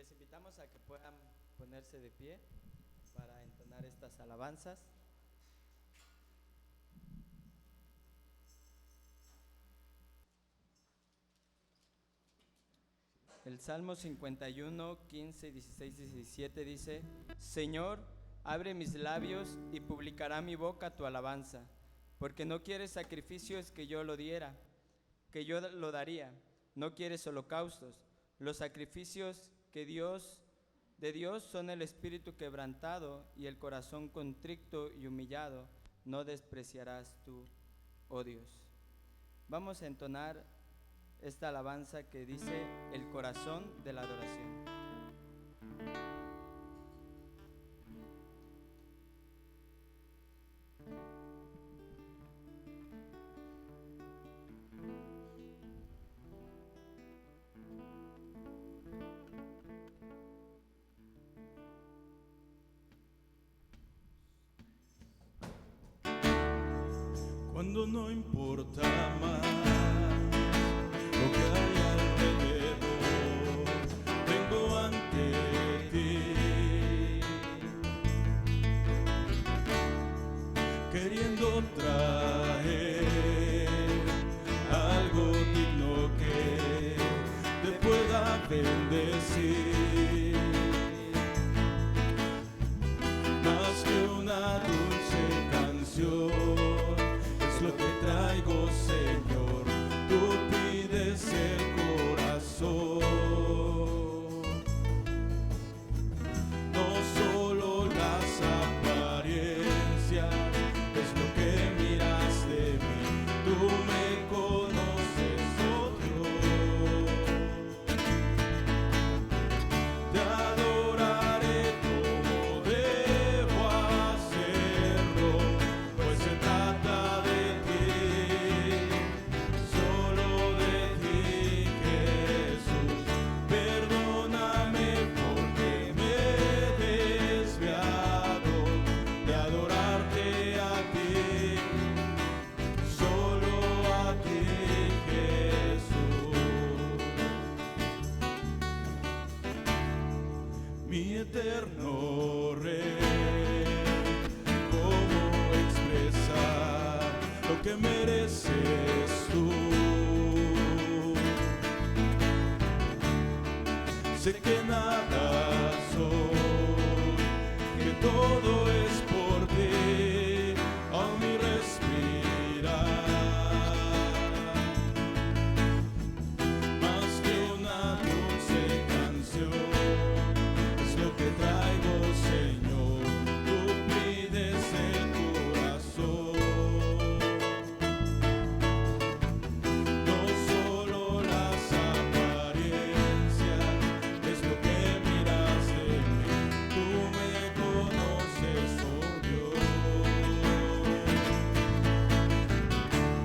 les invitamos a que puedan ponerse de pie para entonar estas alabanzas. El Salmo 51, 15, 16 y 17 dice: Señor, abre mis labios y publicará mi boca tu alabanza, porque no quieres sacrificios que yo lo diera, que yo lo daría, no quieres holocaustos. Los sacrificios de Dios son el espíritu quebrantado y el corazón contrito y humillado, no despreciarás tú, oh Dios. Vamos a entonar esta alabanza que dice: el corazón de la adoración. Cuando no importa más lo que hay alrededor, vengo ante ti, queriendo traer algo digno que te pueda bendecir, más que una dulce canción. Lo que traigo, Señor, tú pides el corazón, no solo las apariencias, es lo que miras de mí, tú me conoces, oh Dios. Te adoraré como debo hacerlo, pues se trata de mi eterno Rey. ¿Cómo expresar lo que mereces tú? Sé que nada soy, que todo es por ti, a mi respirar. Más que una dulce canción, lo que traigo, Señor, tú pides el corazón, no solo las apariencias, es lo que miras de mí, tú me conoces, oh Dios.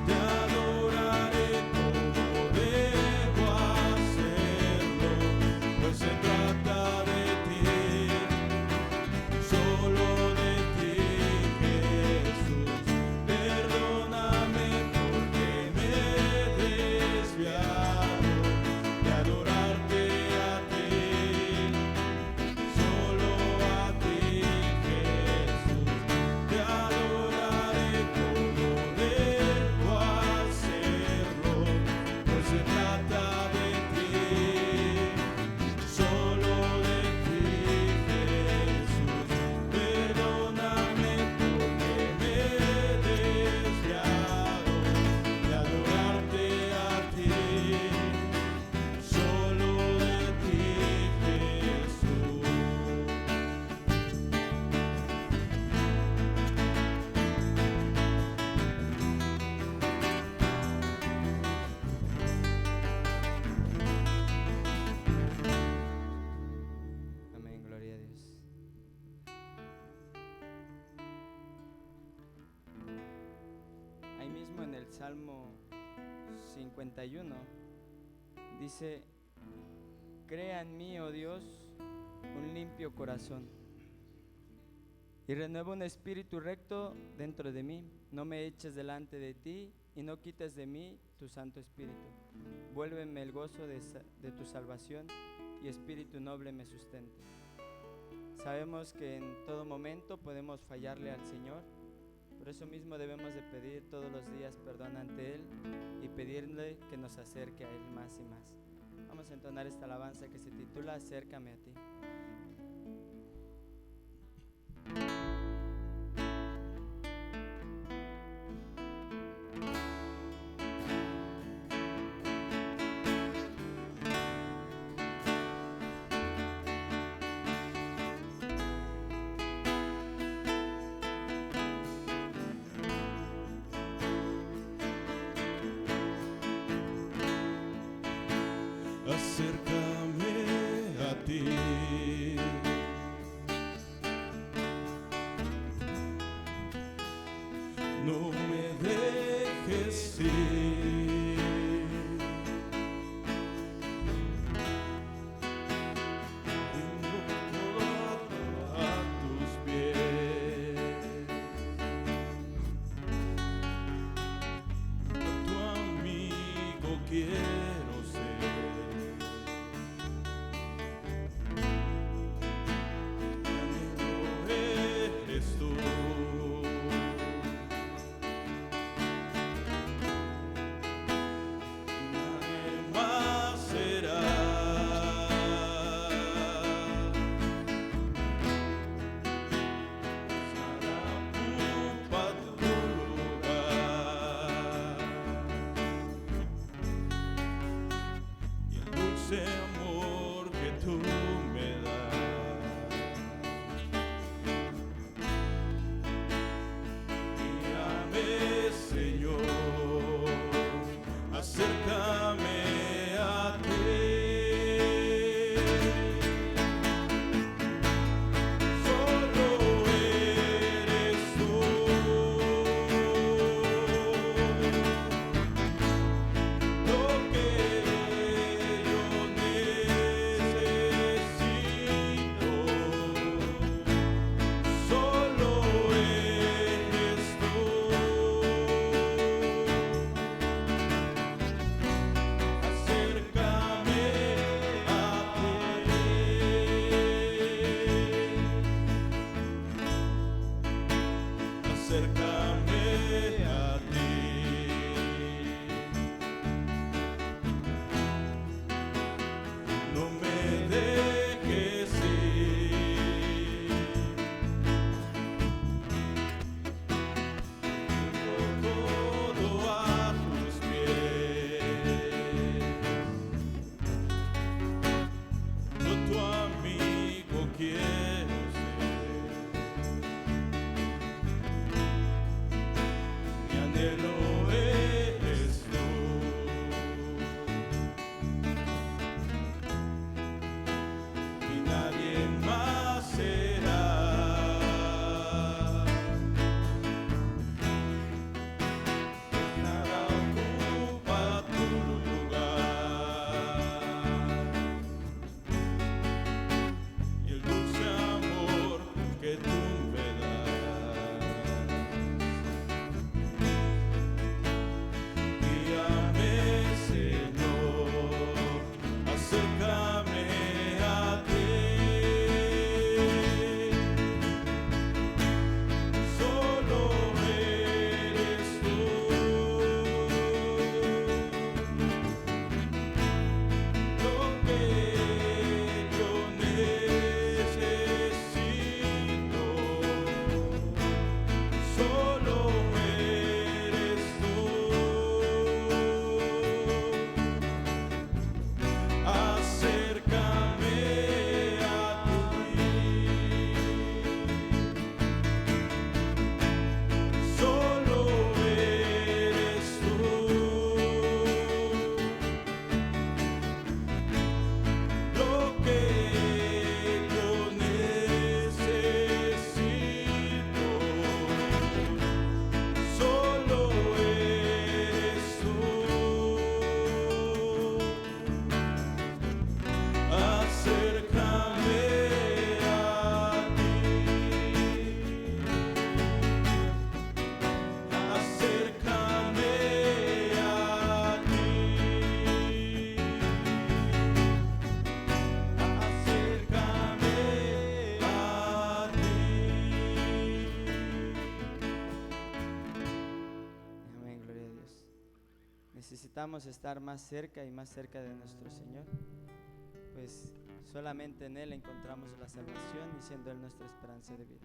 Te adoraré como debo hacerlo, pues se trata de Salmo 51 dice: crea en mí, oh Dios, un limpio corazón y renueva un espíritu recto dentro de mí. No me eches delante de ti y no quites de mí tu Santo Espíritu. Vuélveme el gozo de tu salvación y espíritu noble me sustente. Sabemos que en todo momento podemos fallarle al Señor, por eso mismo debemos de pedir todos los días perdón ante Él y pedirle que nos acerque a Él más y más. Vamos a entonar esta alabanza que se titula Acércame a ti. Acércame a ti, no me dejes ir, rindo todo a tus pies, tu amigo quiero ser. Ese amor que tú me das, guíame, Señor, acércame a ti. Solo eres tú lo que acércame a ti, no me dejes ir, todo a tus pies, yo tu amigo quiero ser. necesitamos estar más cerca y más cerca de nuestro Señor, pues solamente en Él encontramos la salvación y siendo Él nuestra esperanza de vida.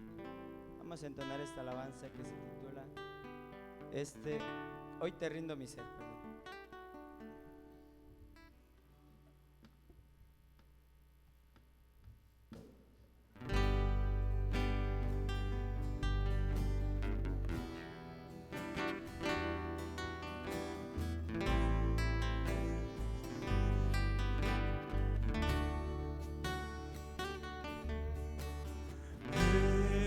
Vamos a entonar esta alabanza que se titula Hoy te rindo mi ser.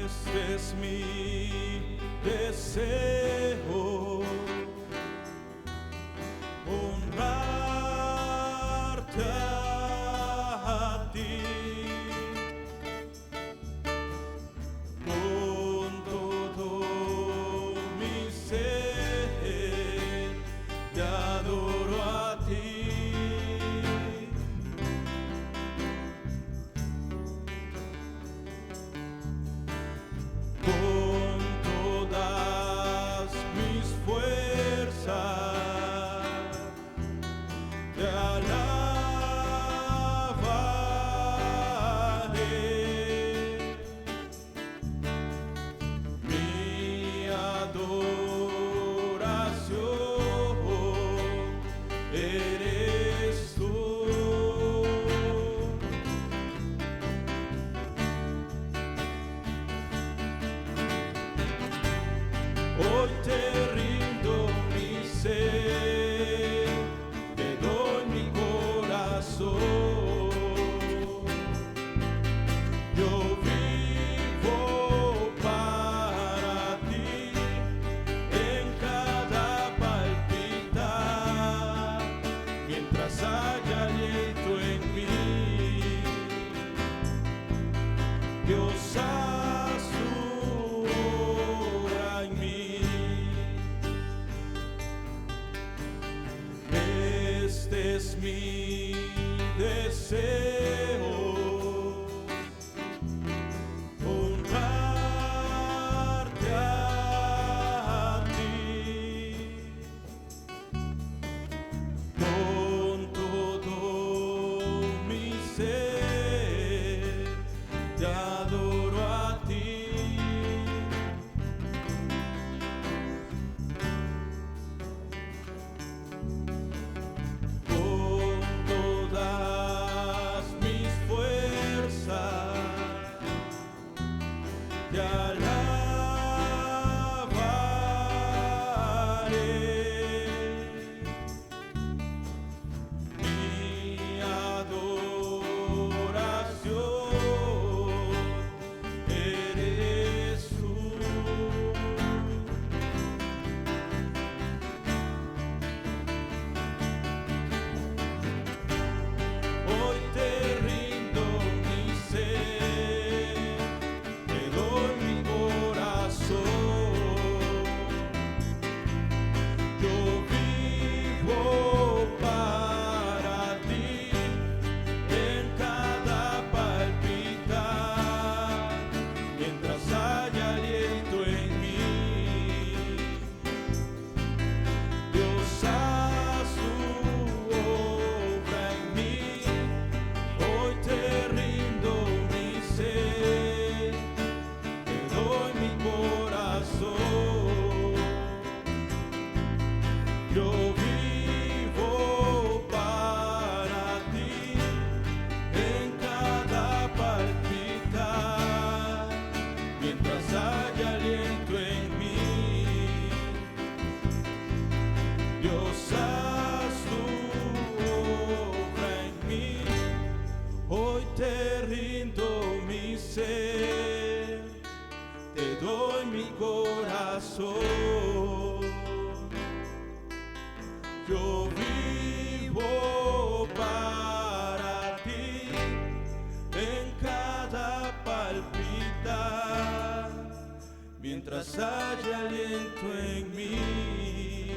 Este es mi deseo, honrarte a ti con todo mi ser, te adoro a ti. Con todas mis fuerzas te alabaré. Mi adoración eres tú. Hoy te rindo mi ser, te doy mi corazón. Yo vivo para ti en cada palpitar, mientras haya aliento en mí. Dios haz tu obra en mí. Este es mi deseo, honrarte a ti con todo mi ser, te adoro a ti. Con todas mis fuerzas te alabaré. Mi adoración eres tú. Hoy te rindo mi ser, te doy mi corazón. Yo vivo para ti en cada palpitar, mientras haya aliento en mí. Dios haz tu obra en mí. Hoy te rindo mi ser, te doy mi corazón. Yo vivo para ti en cada palpitar, mientras haya aliento en mí. Dios haz tu obra en mí. Hoy te rindo mi ser, te doy mi corazón. Yo vivo para ti en cada palpitar, mientras haya aliento en mí.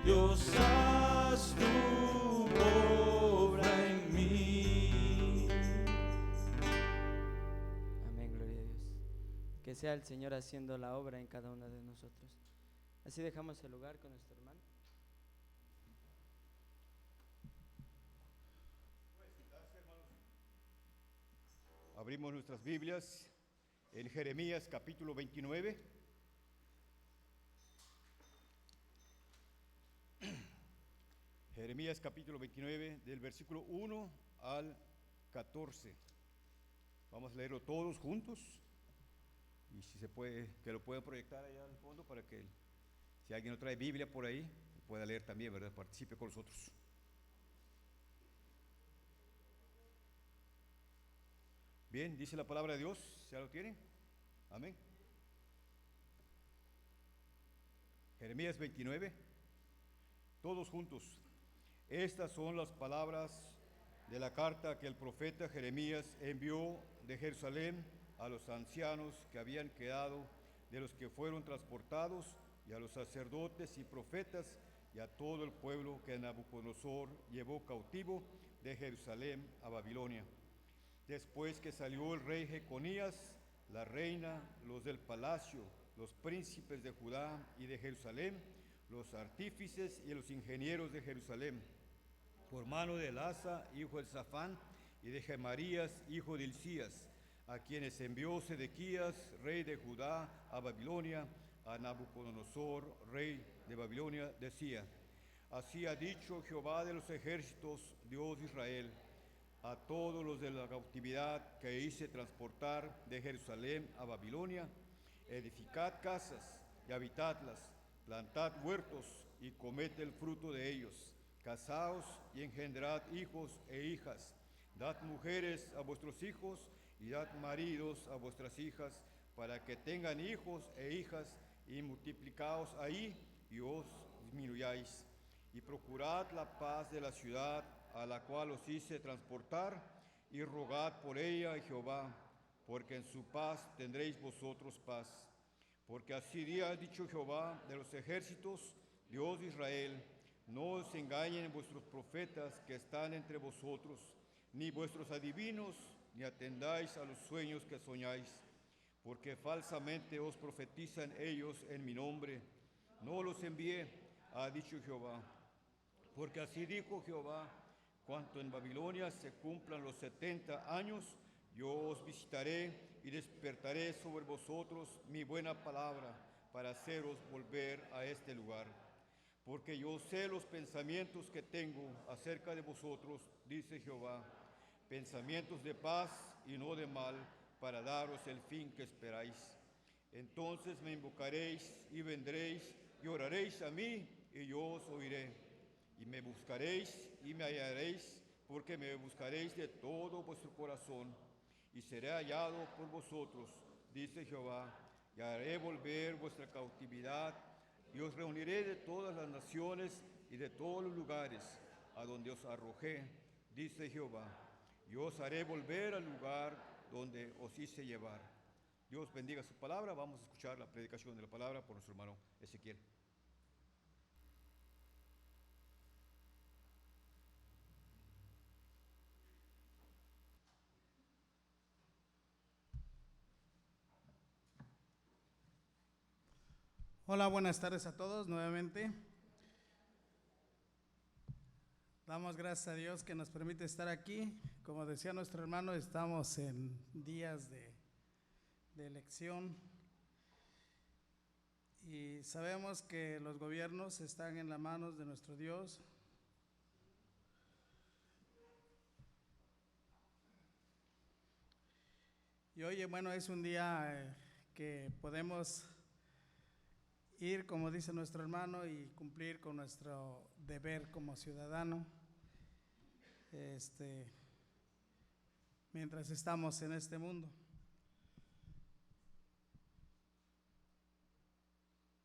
Dios haz tu obra en mí. Amén, gloria a Dios. Que sea el Señor haciendo la obra en cada uno de nosotros. Así dejamos el lugar con nuestro hermano. Abrimos nuestras Biblias en Jeremías capítulo 29. Jeremías capítulo 29, del versículo 1 al 14. Vamos a leerlo todos juntos. Y si se puede, que lo puedan proyectar allá al fondo para que si alguien no trae Biblia por ahí, pueda leer también, ¿verdad? Participe con nosotros. Bien, dice la palabra de Dios, ¿ya lo tienen? Amén. Jeremías 29, todos juntos. Estas son las palabras de la carta que el profeta Jeremías envió de Jerusalén a los ancianos que habían quedado de los que fueron transportados, y a los sacerdotes y profetas, y a todo el pueblo que Nabucodonosor llevó cautivo de Jerusalén a Babilonia. Después que salió el rey Jeconías, la reina, los del palacio, los príncipes de Judá y de Jerusalén, los artífices y los ingenieros de Jerusalén, por mano de Elasa, hijo de Safán, y de Gemarías, hijo de Hilcías, a quienes envió Sedequías, rey de Judá, a Babilonia, a Nabucodonosor, rey de Babilonia, decía: así ha dicho Jehová de los ejércitos, Dios de Israel, a todos los de la cautividad que hice transportar de Jerusalén a Babilonia: edificad casas y habitadlas, plantad huertos y comed el fruto de ellos, casaos y engendrad hijos e hijas, dad mujeres a vuestros hijos y dad maridos a vuestras hijas, para que tengan hijos e hijas, y multiplicaos ahí y os disminuyáis. Y procurad la paz de la ciudad a la cual os hice transportar, y rogad por ella a Jehová, porque en su paz tendréis vosotros paz. Porque así ha dicho Jehová de los ejércitos, Dios de Israel: no os engañen vuestros profetas que están entre vosotros, ni vuestros adivinos, ni atendáis a los sueños que soñáis, porque falsamente os profetizan ellos en mi nombre. No los envié, ha dicho Jehová. Porque así dijo Jehová: cuanto en Babilonia se cumplan los 70 años, yo os visitaré y despertaré sobre vosotros mi buena palabra, para haceros volver a este lugar. Porque yo sé los pensamientos que tengo acerca de vosotros, dice Jehová, pensamientos de paz y no de mal, para daros el fin que esperáis. Entonces me invocaréis y vendréis y oraréis a mí, y yo os oiré. Y me buscaréis y me hallaréis, porque me buscaréis de todo vuestro corazón, y seré hallado por vosotros, dice Jehová, y haré volver vuestra cautividad, y os reuniré de todas las naciones y de todos los lugares a donde os arrojé, dice Jehová, y os haré volver al lugar donde os hice llevar. Dios bendiga su palabra. Vamos a escuchar la predicación de la palabra por nuestro hermano Ezequiel. Hola, buenas tardes a todos nuevamente. Damos gracias a Dios que nos permite estar aquí. Como decía nuestro hermano, estamos en días de elección y sabemos que los gobiernos están en las manos de nuestro Dios. Y hoy, bueno, es un día que podemos ir, como dice nuestro hermano, y cumplir con nuestro deber como ciudadano, mientras estamos en este mundo.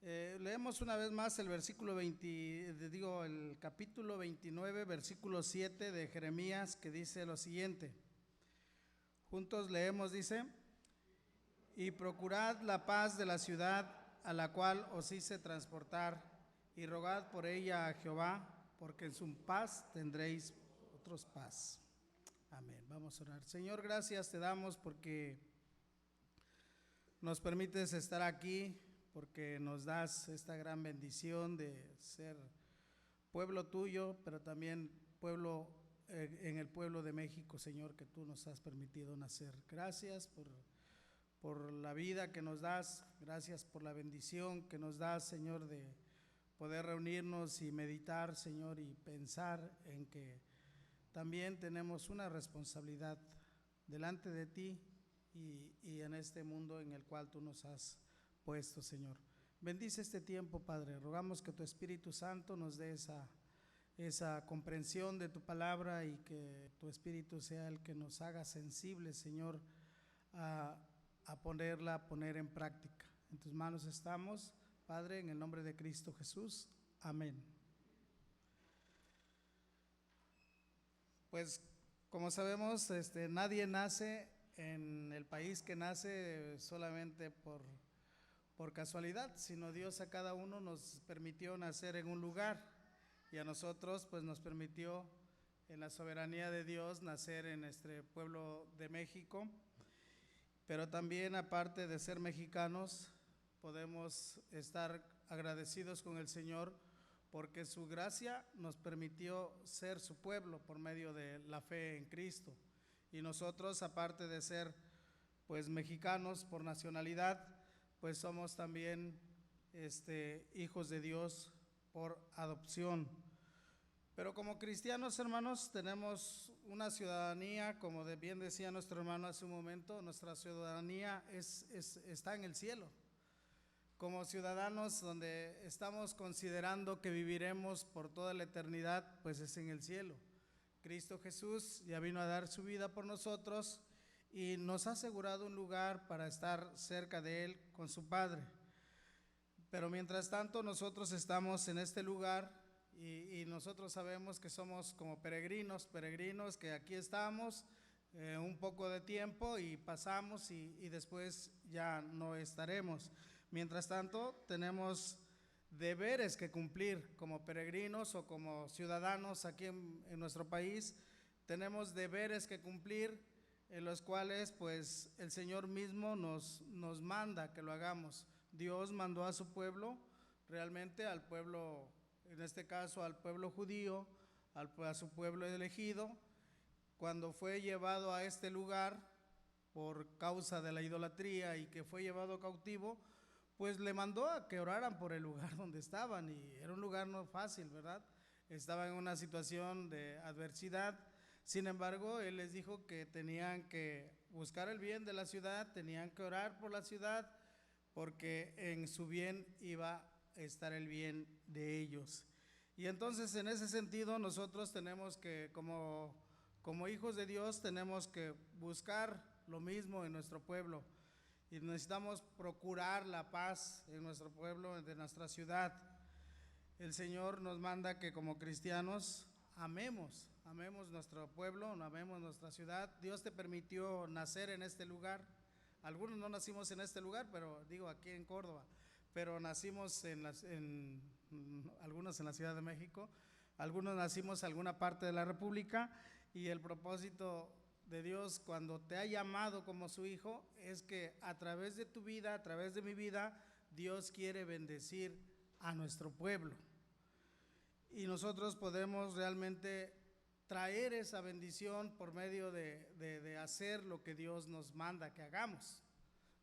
Leemos una vez más el versículo el capítulo 29, versículo 7 de Jeremías, que dice lo siguiente. Juntos leemos, dice: y procurad la paz de la ciudad a la cual os hice transportar, y rogad por ella a Jehová, porque en su paz tendréis vosotros paz. Amén. Vamos a orar. Señor, gracias te damos porque nos permites estar aquí porque nos das esta gran bendición de ser pueblo tuyo, pero también pueblo en el pueblo de México, Señor, que tú nos has permitido nacer. Gracias por la vida que nos das, gracias por la bendición que nos das, Señor, de poder reunirnos y meditar, Señor, y pensar en que también tenemos una responsabilidad delante de ti y en este mundo en el cual tú nos has puesto, Señor. Bendice este tiempo, Padre. Rogamos que tu Espíritu Santo nos dé esa comprensión de tu palabra y que tu Espíritu sea el que nos haga sensibles, Señor, a poner en práctica. En tus manos estamos, Padre, en el nombre de Cristo Jesús. Amén. Pues como sabemos, nadie nace en el país que nace solamente por casualidad, sino Dios a cada uno nos permitió nacer en un lugar y a nosotros pues nos permitió en la soberanía de Dios nacer en este pueblo de México, pero también aparte de ser mexicanos podemos estar agradecidos con el Señor porque su gracia nos permitió ser su pueblo por medio de la fe en Cristo. Y nosotros, aparte de ser pues mexicanos por nacionalidad, pues somos también hijos de Dios por adopción. Pero como cristianos, hermanos, tenemos una ciudadanía, como bien decía nuestro hermano hace un momento, nuestra ciudadanía está en el cielo. Como ciudadanos donde estamos considerando que viviremos por toda la eternidad, pues es en el cielo. Cristo Jesús ya vino a dar su vida por nosotros y nos ha asegurado un lugar para estar cerca de Él con su Padre. Pero mientras tanto nosotros estamos en este lugar y nosotros sabemos que somos como peregrinos que aquí estamos un poco de tiempo y pasamos y después ya no estaremos. Mientras tanto tenemos deberes que cumplir como peregrinos o como ciudadanos aquí en nuestro país. Tenemos deberes que cumplir en los cuales pues el Señor mismo nos manda que lo hagamos. Dios mandó a su pueblo, realmente al pueblo, en este caso al pueblo judío, a su pueblo elegido, cuando fue llevado a este lugar por causa de la idolatría y que fue llevado cautivo, pues le mandó a que oraran por el lugar donde estaban y era un lugar no fácil, ¿verdad? Estaba en una situación de adversidad. Sin embargo, Él les dijo que tenían que buscar el bien de la ciudad, tenían que orar por la ciudad, porque en su bien iba a estar el bien de ellos. Y entonces, en ese sentido, nosotros tenemos que, como hijos de Dios, tenemos que buscar lo mismo en nuestro pueblo. Y necesitamos procurar la paz en nuestro pueblo, en nuestra ciudad. El Señor nos manda que como cristianos amemos nuestro pueblo, amemos nuestra ciudad. Dios te permitió nacer en este lugar. Algunos no nacimos en este lugar, pero digo aquí en Córdoba, pero nacimos algunos en la Ciudad de México, algunos nacimos en alguna parte de la República, y el propósito de Dios cuando te ha llamado como su hijo es que a través de tu vida, a través de mi vida, Dios quiere bendecir a nuestro pueblo y nosotros podemos realmente traer esa bendición por medio de hacer lo que Dios nos manda que hagamos.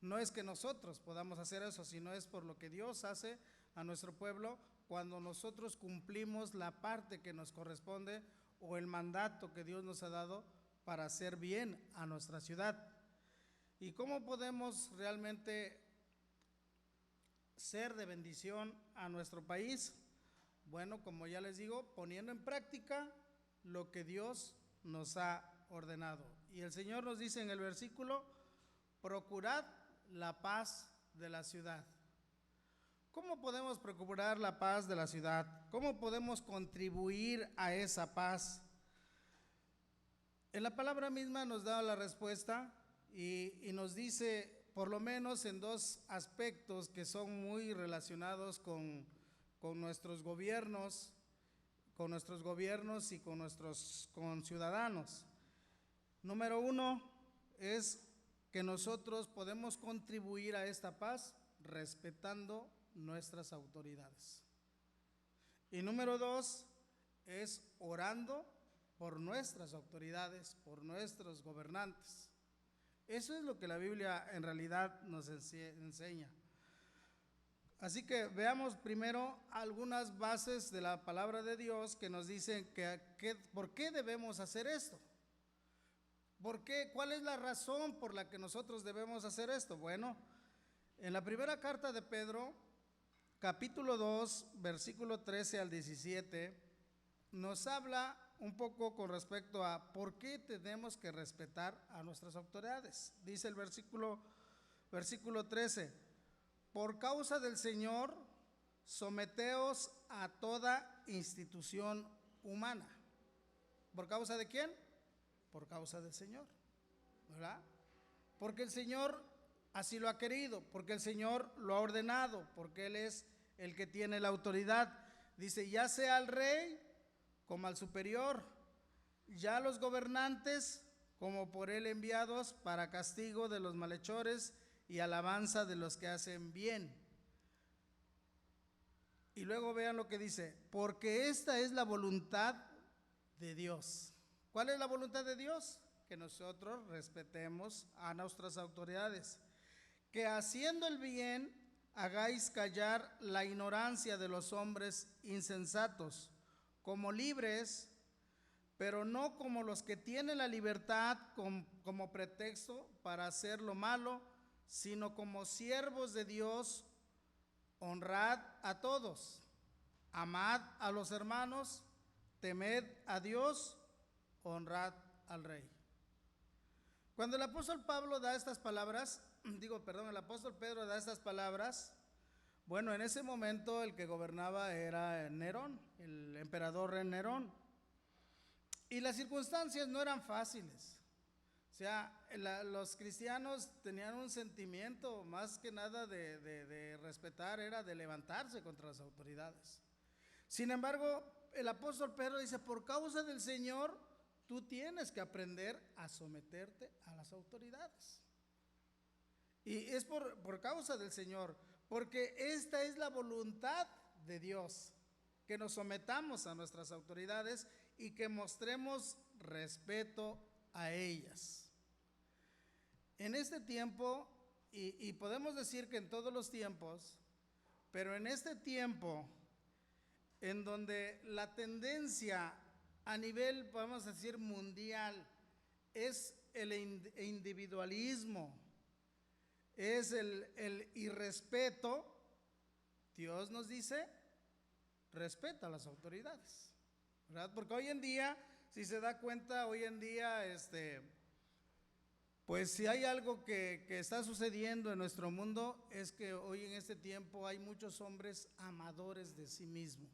No es que nosotros podamos hacer eso, sino es por lo que Dios hace a nuestro pueblo cuando nosotros cumplimos la parte que nos corresponde o el mandato que Dios nos ha dado para hacer bien a nuestra ciudad. ¿Y cómo podemos realmente ser de bendición a nuestro país? Bueno, como ya les digo, poniendo en práctica lo que Dios nos ha ordenado. Y el Señor nos dice en el versículo: procurad la paz de la ciudad. ¿Cómo podemos procurar la paz de la ciudad? ¿Cómo podemos contribuir a esa paz? En la palabra misma nos da la respuesta y nos dice, por lo menos en dos aspectos que son muy relacionados con nuestros gobiernos y con nuestros ciudadanos. Número uno es que nosotros podemos contribuir a esta paz respetando nuestras autoridades. Y número 2 es orando por nuestras autoridades, por nuestros gobernantes. Eso es lo que la Biblia en realidad nos enseña. Así que veamos primero algunas bases de la palabra de Dios que nos dicen por qué debemos hacer esto. ¿Por qué? ¿Cuál es la razón por la que nosotros debemos hacer esto? Bueno, en la primera carta de Pedro, capítulo 2, versículo 13 al 17, nos habla un poco con respecto a por qué tenemos que respetar a nuestras autoridades. Dice el versículo 13, por causa del Señor, someteos a toda institución humana. ¿Por causa de quién? Por causa del Señor, ¿verdad? Porque el Señor así lo ha querido, porque el Señor lo ha ordenado, porque Él es el que tiene la autoridad. Dice, ya sea al rey como al superior, ya los gobernantes como por Él enviados para castigo de los malhechores y alabanza de los que hacen bien. Y luego vean lo que dice, porque esta es la voluntad de Dios. ¿Cuál es la voluntad de Dios? Que nosotros respetemos a nuestras autoridades, que haciendo el bien hagáis callar la ignorancia de los hombres insensatos, como libres, pero no como los que tienen la libertad como pretexto para hacer lo malo, sino como siervos de Dios. Honrad a todos, amad a los hermanos, temed a Dios, honrad al rey. Cuando el apóstol Pablo da estas palabras, el apóstol Pedro da estas palabras, bueno, en ese momento el que gobernaba era Nerón, el emperador Nerón. Y las circunstancias no eran fáciles. O sea, los cristianos tenían un sentimiento más que nada de respetar, era de levantarse contra las autoridades. Sin embargo, el apóstol Pedro dice, por causa del Señor, tú tienes que aprender a someterte a las autoridades. Y es por causa del Señor, porque esta es la voluntad de Dios, que nos sometamos a nuestras autoridades y que mostremos respeto a ellas. En este tiempo, y podemos decir que en todos los tiempos, pero en este tiempo en donde la tendencia a nivel, podemos decir, mundial, es el individualismo, es el irrespeto, Dios nos dice, respeta a las autoridades, ¿verdad? Porque hoy en día, si se da cuenta, hoy en día, pues si hay algo que está sucediendo en nuestro mundo, es que hoy en este tiempo hay muchos hombres amadores de sí mismos.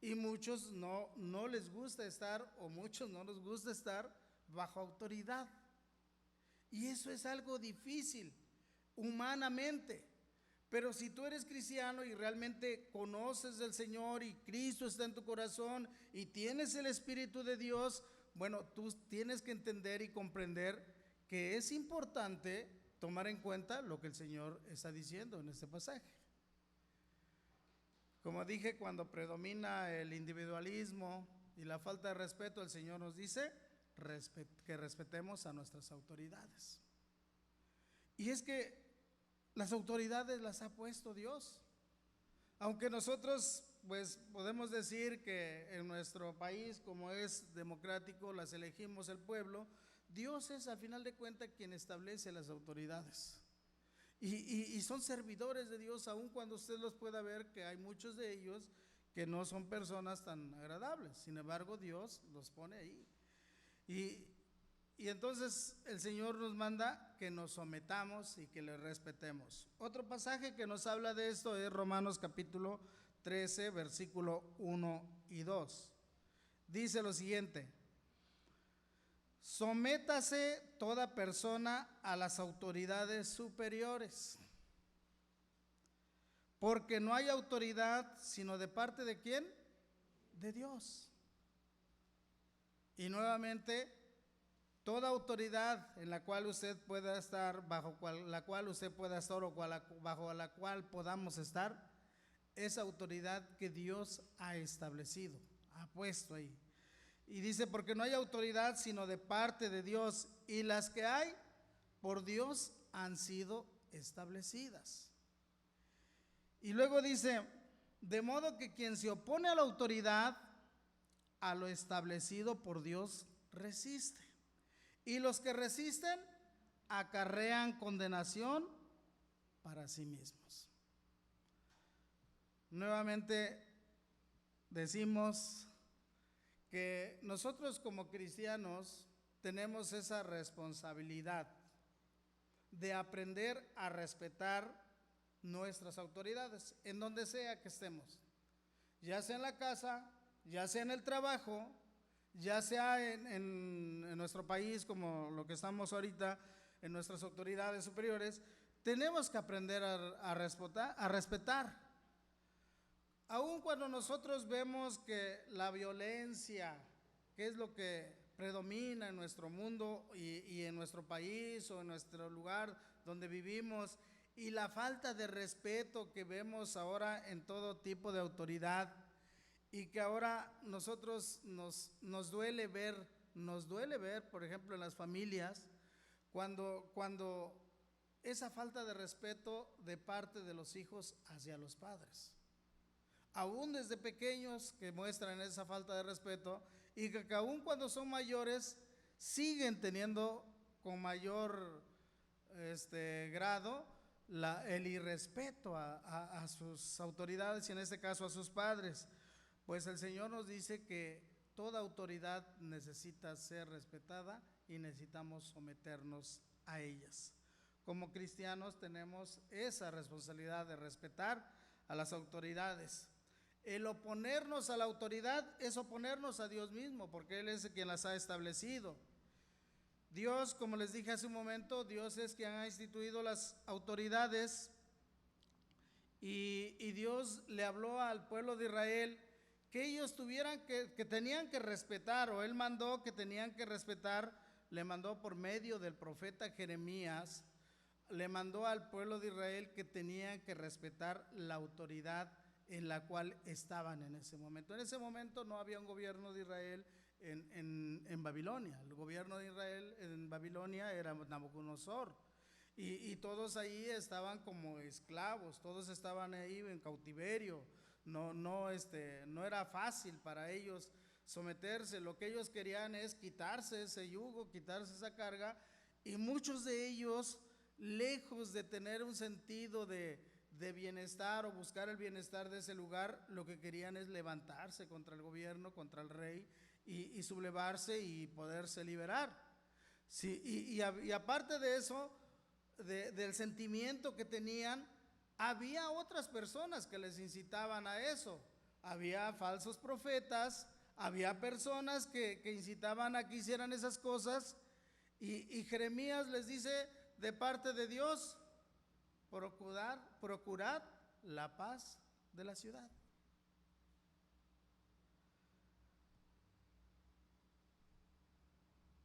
Y muchos no les gusta estar, o muchos no les gusta estar bajo autoridad. Y eso es algo difícil, humanamente. Pero si tú eres cristiano y realmente conoces del Señor y Cristo está en tu corazón y tienes el Espíritu de Dios, bueno, tú tienes que entender y comprender que es importante tomar en cuenta lo que el Señor está diciendo en este pasaje. Como dije, cuando predomina el individualismo y la falta de respeto, el Señor nos dice que respetemos a nuestras autoridades. Y es que las autoridades las ha puesto Dios. Aunque nosotros pues podemos decir que en nuestro país, como es democrático, las elegimos el pueblo, Dios es al final de cuentas quien establece las autoridades. Y son servidores de Dios, aun cuando usted los pueda ver que hay muchos de ellos que no son personas tan agradables. Sin embargo, Dios los pone ahí. Y entonces el Señor nos manda que nos sometamos y que le respetemos. Otro pasaje que nos habla de esto es Romanos capítulo 13, versículo 1 y 2. Dice lo siguiente: sométase toda persona a las autoridades superiores, porque no hay autoridad sino de parte de ¿quién? De Dios. Y nuevamente, toda autoridad en la cual usted pueda estar, la cual usted pueda estar o bajo la cual podamos estar, es autoridad que Dios ha establecido, ha puesto ahí. Y dice, porque no hay autoridad sino de parte de Dios, y las que hay por Dios han sido establecidas. Y luego dice, de modo que quien se opone a la autoridad, a lo establecido por Dios resiste. Y los que resisten acarrean condenación para sí mismos. Nuevamente decimos que nosotros como cristianos tenemos esa responsabilidad de aprender a respetar nuestras autoridades en donde sea que estemos, ya sea en la casa, ya sea en el trabajo, ya sea en nuestro país, como lo que estamos ahorita, en nuestras autoridades superiores. Tenemos que aprender a respetar. Aun cuando nosotros vemos que la violencia, que es lo que predomina en nuestro mundo y en nuestro país o en nuestro lugar donde vivimos, y la falta de respeto que vemos ahora en todo tipo de autoridad, y que ahora nosotros nos duele ver, por ejemplo, en las familias, cuando esa falta de respeto de parte de los hijos hacia los padres, aún desde pequeños que muestran esa falta de respeto, y que aún cuando son mayores siguen teniendo con mayor grado el irrespeto a sus autoridades, y en este caso a sus padres. Pues el Señor nos dice que toda autoridad necesita ser respetada y necesitamos someternos a ellas. Como cristianos tenemos esa responsabilidad de respetar a las autoridades. El oponernos a la autoridad es oponernos a Dios mismo, porque Él es quien las ha establecido. Dios, como les dije hace un momento, Dios es quien ha instituido las autoridades, y Dios le habló al pueblo de Israel que ellos que tenían que respetar, o Él mandó que tenían que respetar. Le mandó por medio del profeta Jeremías, le mandó al pueblo de Israel que tenían que respetar la autoridad en la cual estaban en ese momento. En ese momento no había un gobierno de Israel en Babilonia. El gobierno de Israel en Babilonia era Nabucodonosor, y todos ahí estaban como esclavos, todos estaban ahí en cautiverio. No era fácil para ellos someterse. Lo que ellos querían es quitarse ese yugo, quitarse esa carga, y muchos de ellos, lejos de tener un sentido de bienestar o buscar el bienestar de ese lugar, lo que querían es levantarse contra el gobierno, contra el rey, y sublevarse y poderse liberar. Sí, y aparte de eso, del sentimiento que tenían, había otras personas que les incitaban a eso. Había falsos profetas, había personas que incitaban a que hicieran esas cosas, y Jeremías les dice de parte de Dios: procurad la paz de la ciudad.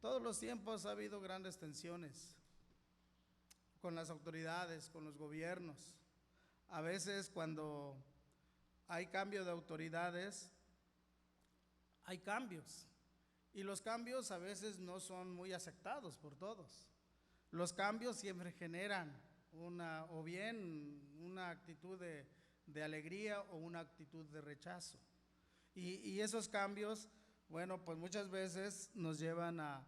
Todos los tiempos ha habido grandes tensiones con las autoridades, con los gobiernos. A veces cuando hay cambio de autoridades, hay cambios, y los cambios a veces no son muy aceptados por todos. Los cambios siempre generan una actitud de alegría o una actitud de rechazo, y esos cambios, bueno, pues muchas veces nos llevan a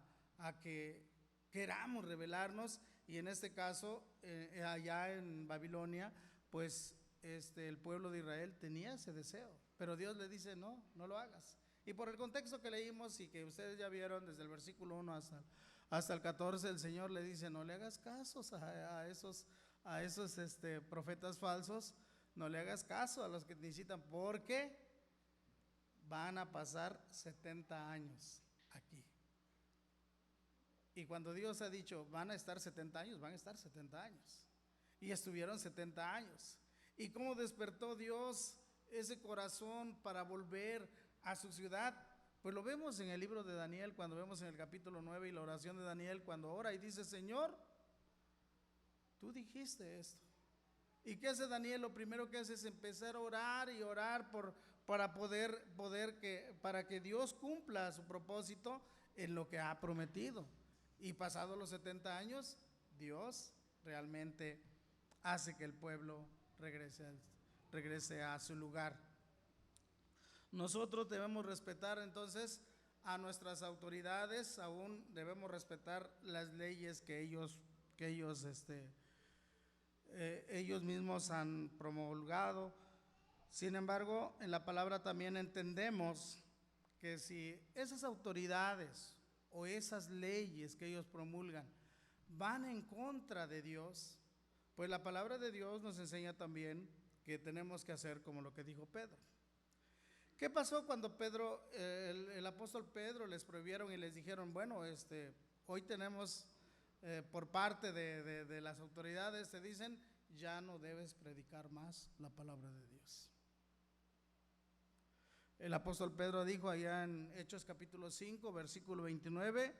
que queramos rebelarnos, y en este caso allá en Babilonia, pues el pueblo de Israel tenía ese deseo, pero Dios le dice: no lo hagas. Y por el contexto que leímos y que ustedes ya vieron desde el versículo 1 hasta el 14, el Señor le dice: no le hagas casos a esos profetas falsos, no le hagas caso a los que te incitan, porque van a pasar 70 años aquí. Y cuando Dios ha dicho van a estar 70 años, van a estar 70 años. Y estuvieron 70 años. ¿Y cómo despertó Dios ese corazón para volver a su ciudad? Pues lo vemos en el libro de Daniel, cuando vemos en el capítulo 9 y la oración de Daniel, cuando ora y dice: Señor, tú dijiste esto. ¿Y qué hace Daniel? Lo primero que hace es empezar a orar y orar para para que Dios cumpla su propósito en lo que ha prometido. Y pasados los 70 años, Dios realmente hace que el pueblo regrese a su lugar. Nosotros debemos respetar entonces a nuestras autoridades, aún debemos respetar las leyes que ellos mismos han promulgado. Sin embargo, en la palabra también entendemos que si esas autoridades o esas leyes que ellos promulgan van en contra de Dios, pues la palabra de Dios nos enseña también que tenemos que hacer como lo que dijo Pedro. ¿Qué pasó cuando el apóstol Pedro les prohibieron y les dijeron: bueno, hoy tenemos por parte de las autoridades, te dicen, ya no debes predicar más la palabra de Dios? El apóstol Pedro dijo allá en Hechos capítulo 5, versículo 29,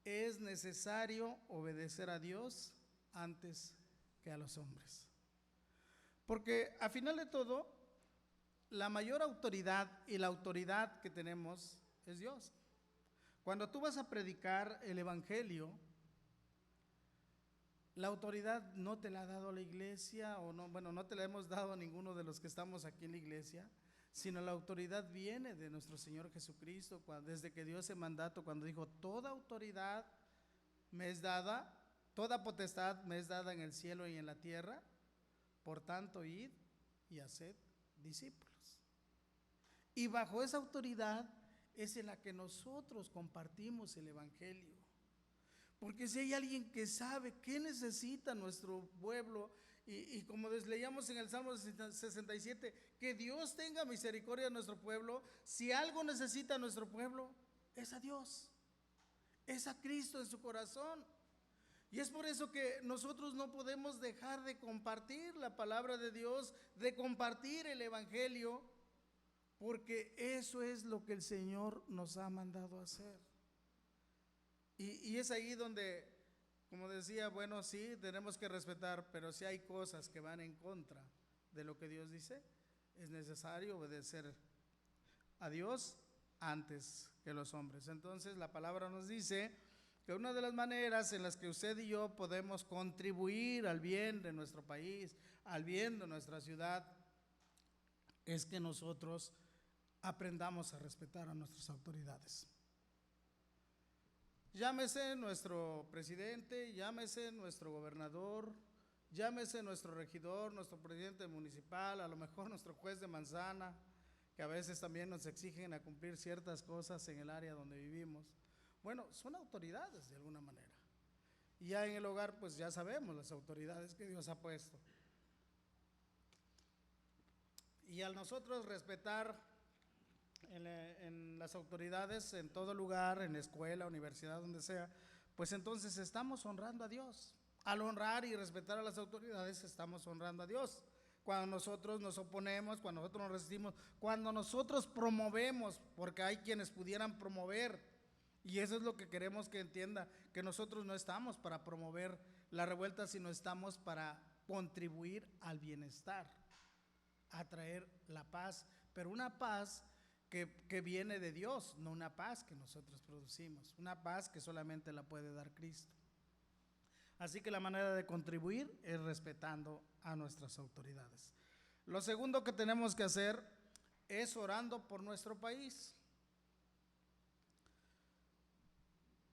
es necesario obedecer a Dios antes que a los hombres. Porque a final de todo, la mayor autoridad y la autoridad que tenemos es Dios. Cuando tú vas a predicar el evangelio, la autoridad no te la ha dado la iglesia, o no, bueno, no te la hemos dado a ninguno de los que estamos aquí en la iglesia, sino la autoridad viene de nuestro Señor Jesucristo, desde que dio ese mandato, cuando dijo: toda autoridad me es dada, toda potestad me es dada en el cielo y en la tierra, por tanto id y haced discípulos. Y bajo esa autoridad es en la que nosotros compartimos el evangelio. Porque si hay alguien que sabe qué necesita nuestro pueblo, y como leíamos en el Salmo 67, que Dios tenga misericordia de nuestro pueblo, si algo necesita nuestro pueblo, es a Dios, es a Cristo en su corazón. Y es por eso que nosotros no podemos dejar de compartir la palabra de Dios, de compartir el evangelio, porque eso es lo que el Señor nos ha mandado a hacer. Y es ahí donde, como decía, bueno, sí, tenemos que respetar, pero si hay cosas que van en contra de lo que Dios dice, es necesario obedecer a Dios antes que los hombres. Entonces la palabra nos dice que una de las maneras en las que usted y yo podemos contribuir al bien de nuestro país, al bien de nuestra ciudad, es que nosotros aprendamos a respetar a nuestras autoridades. Llámese nuestro presidente, llámese nuestro gobernador, llámese nuestro regidor, nuestro presidente municipal, a lo mejor nuestro juez de manzana, que a veces también nos exigen a cumplir ciertas cosas en el área donde vivimos. Bueno, son autoridades de alguna manera. Y ya en el hogar, pues ya sabemos las autoridades que Dios ha puesto. Y al nosotros respetar en las autoridades, en todo lugar, en la escuela, universidad, donde sea, pues entonces estamos honrando a Dios. Al honrar y respetar a las autoridades, estamos honrando a Dios. Cuando nosotros nos oponemos, cuando nosotros nos resistimos, cuando nosotros promovemos, porque hay quienes pudieran promover, y eso es lo que queremos que entienda, que nosotros no estamos para promover la revuelta, sino estamos para contribuir al bienestar, a traer la paz, pero una paz que viene de Dios, no una paz que nosotros producimos, una paz que solamente la puede dar Cristo. Así que la manera de contribuir es respetando a nuestras autoridades. Lo segundo que tenemos que hacer es orando por nuestro país.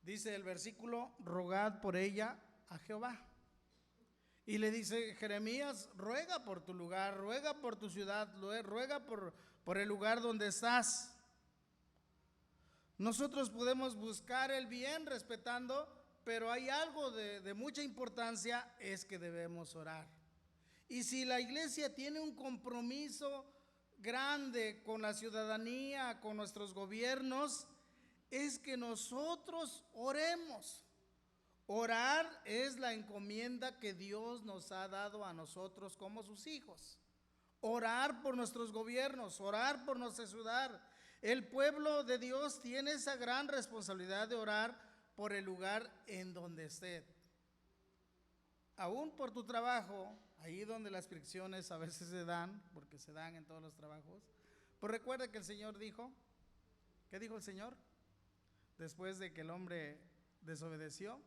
Dice el versículo: rogad por ella a Jehová. Y le dice Jeremías: ruega por tu lugar, ruega por tu ciudad, ruega por el lugar donde estás. Nosotros podemos buscar el bien respetando, pero hay algo de mucha importancia, es que debemos orar. Y si la iglesia tiene un compromiso grande con la ciudadanía, con nuestros gobiernos, es que nosotros oremos. Orar es la encomienda que Dios nos ha dado a nosotros como sus hijos. Orar por nuestros gobiernos, orar por nuestra ciudad. El pueblo de Dios tiene esa gran responsabilidad de orar por el lugar en donde esté. Aún por tu trabajo, ahí donde las fricciones a veces se dan, porque se dan en todos los trabajos, pues recuerda que el Señor dijo, ¿qué dijo el Señor? Después de que el hombre desobedeció,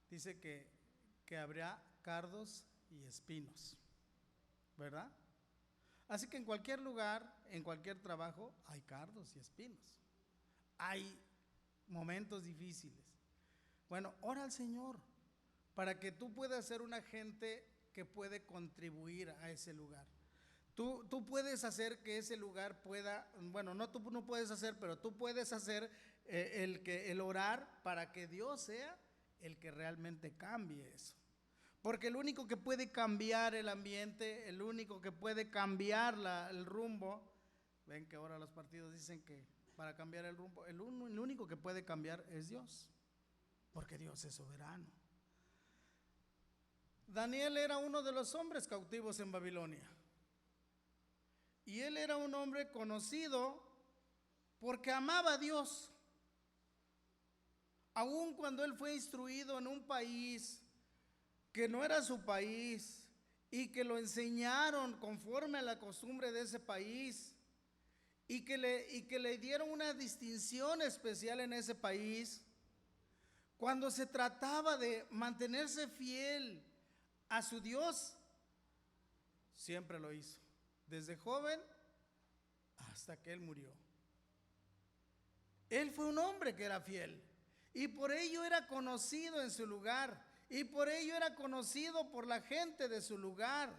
dice que habrá cardos y espinos, ¿verdad? Así que en cualquier lugar, en cualquier trabajo, hay cardos y espinos. Hay momentos difíciles. Bueno, ora al Señor para que tú puedas ser un agente que puede contribuir a ese lugar. Tú puedes hacer que ese lugar pueda, bueno, no, tú no puedes hacer, pero tú puedes hacer el orar para que Dios sea el que realmente cambie eso. Porque el único que puede cambiar el ambiente, el único que puede cambiar el rumbo, ven que ahora los partidos dicen que para cambiar el rumbo, el único que puede cambiar es Dios, porque Dios es soberano. Daniel era uno de los hombres cautivos en Babilonia. Y él era un hombre conocido porque amaba a Dios. Aun cuando él fue instruido en un país que no era su país y que lo enseñaron conforme a la costumbre de ese país y que le dieron una distinción especial en ese país, cuando se trataba de mantenerse fiel a su Dios, siempre lo hizo, desde joven hasta que él murió. Él fue un hombre que era fiel y por ello era conocido en su lugar y por ello era conocido por la gente de su lugar.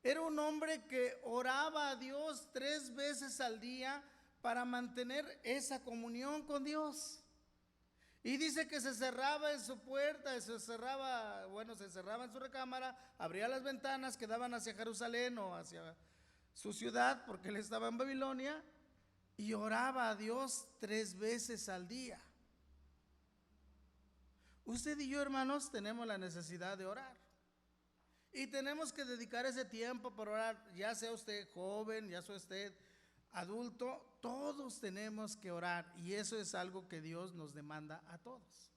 Era un hombre que oraba a Dios 3 veces al día para mantener esa comunión con Dios. Y dice que se cerraba en su puerta, se cerraba en su recámara, abría las ventanas que daban hacia Jerusalén o hacia su ciudad, porque él estaba en Babilonia, y oraba a Dios 3 veces al día. Usted y yo, hermanos, tenemos la necesidad de orar. Y tenemos que dedicar ese tiempo para orar, ya sea usted joven, ya sea usted adulto, todos tenemos que orar. Y eso es algo que Dios nos demanda a todos.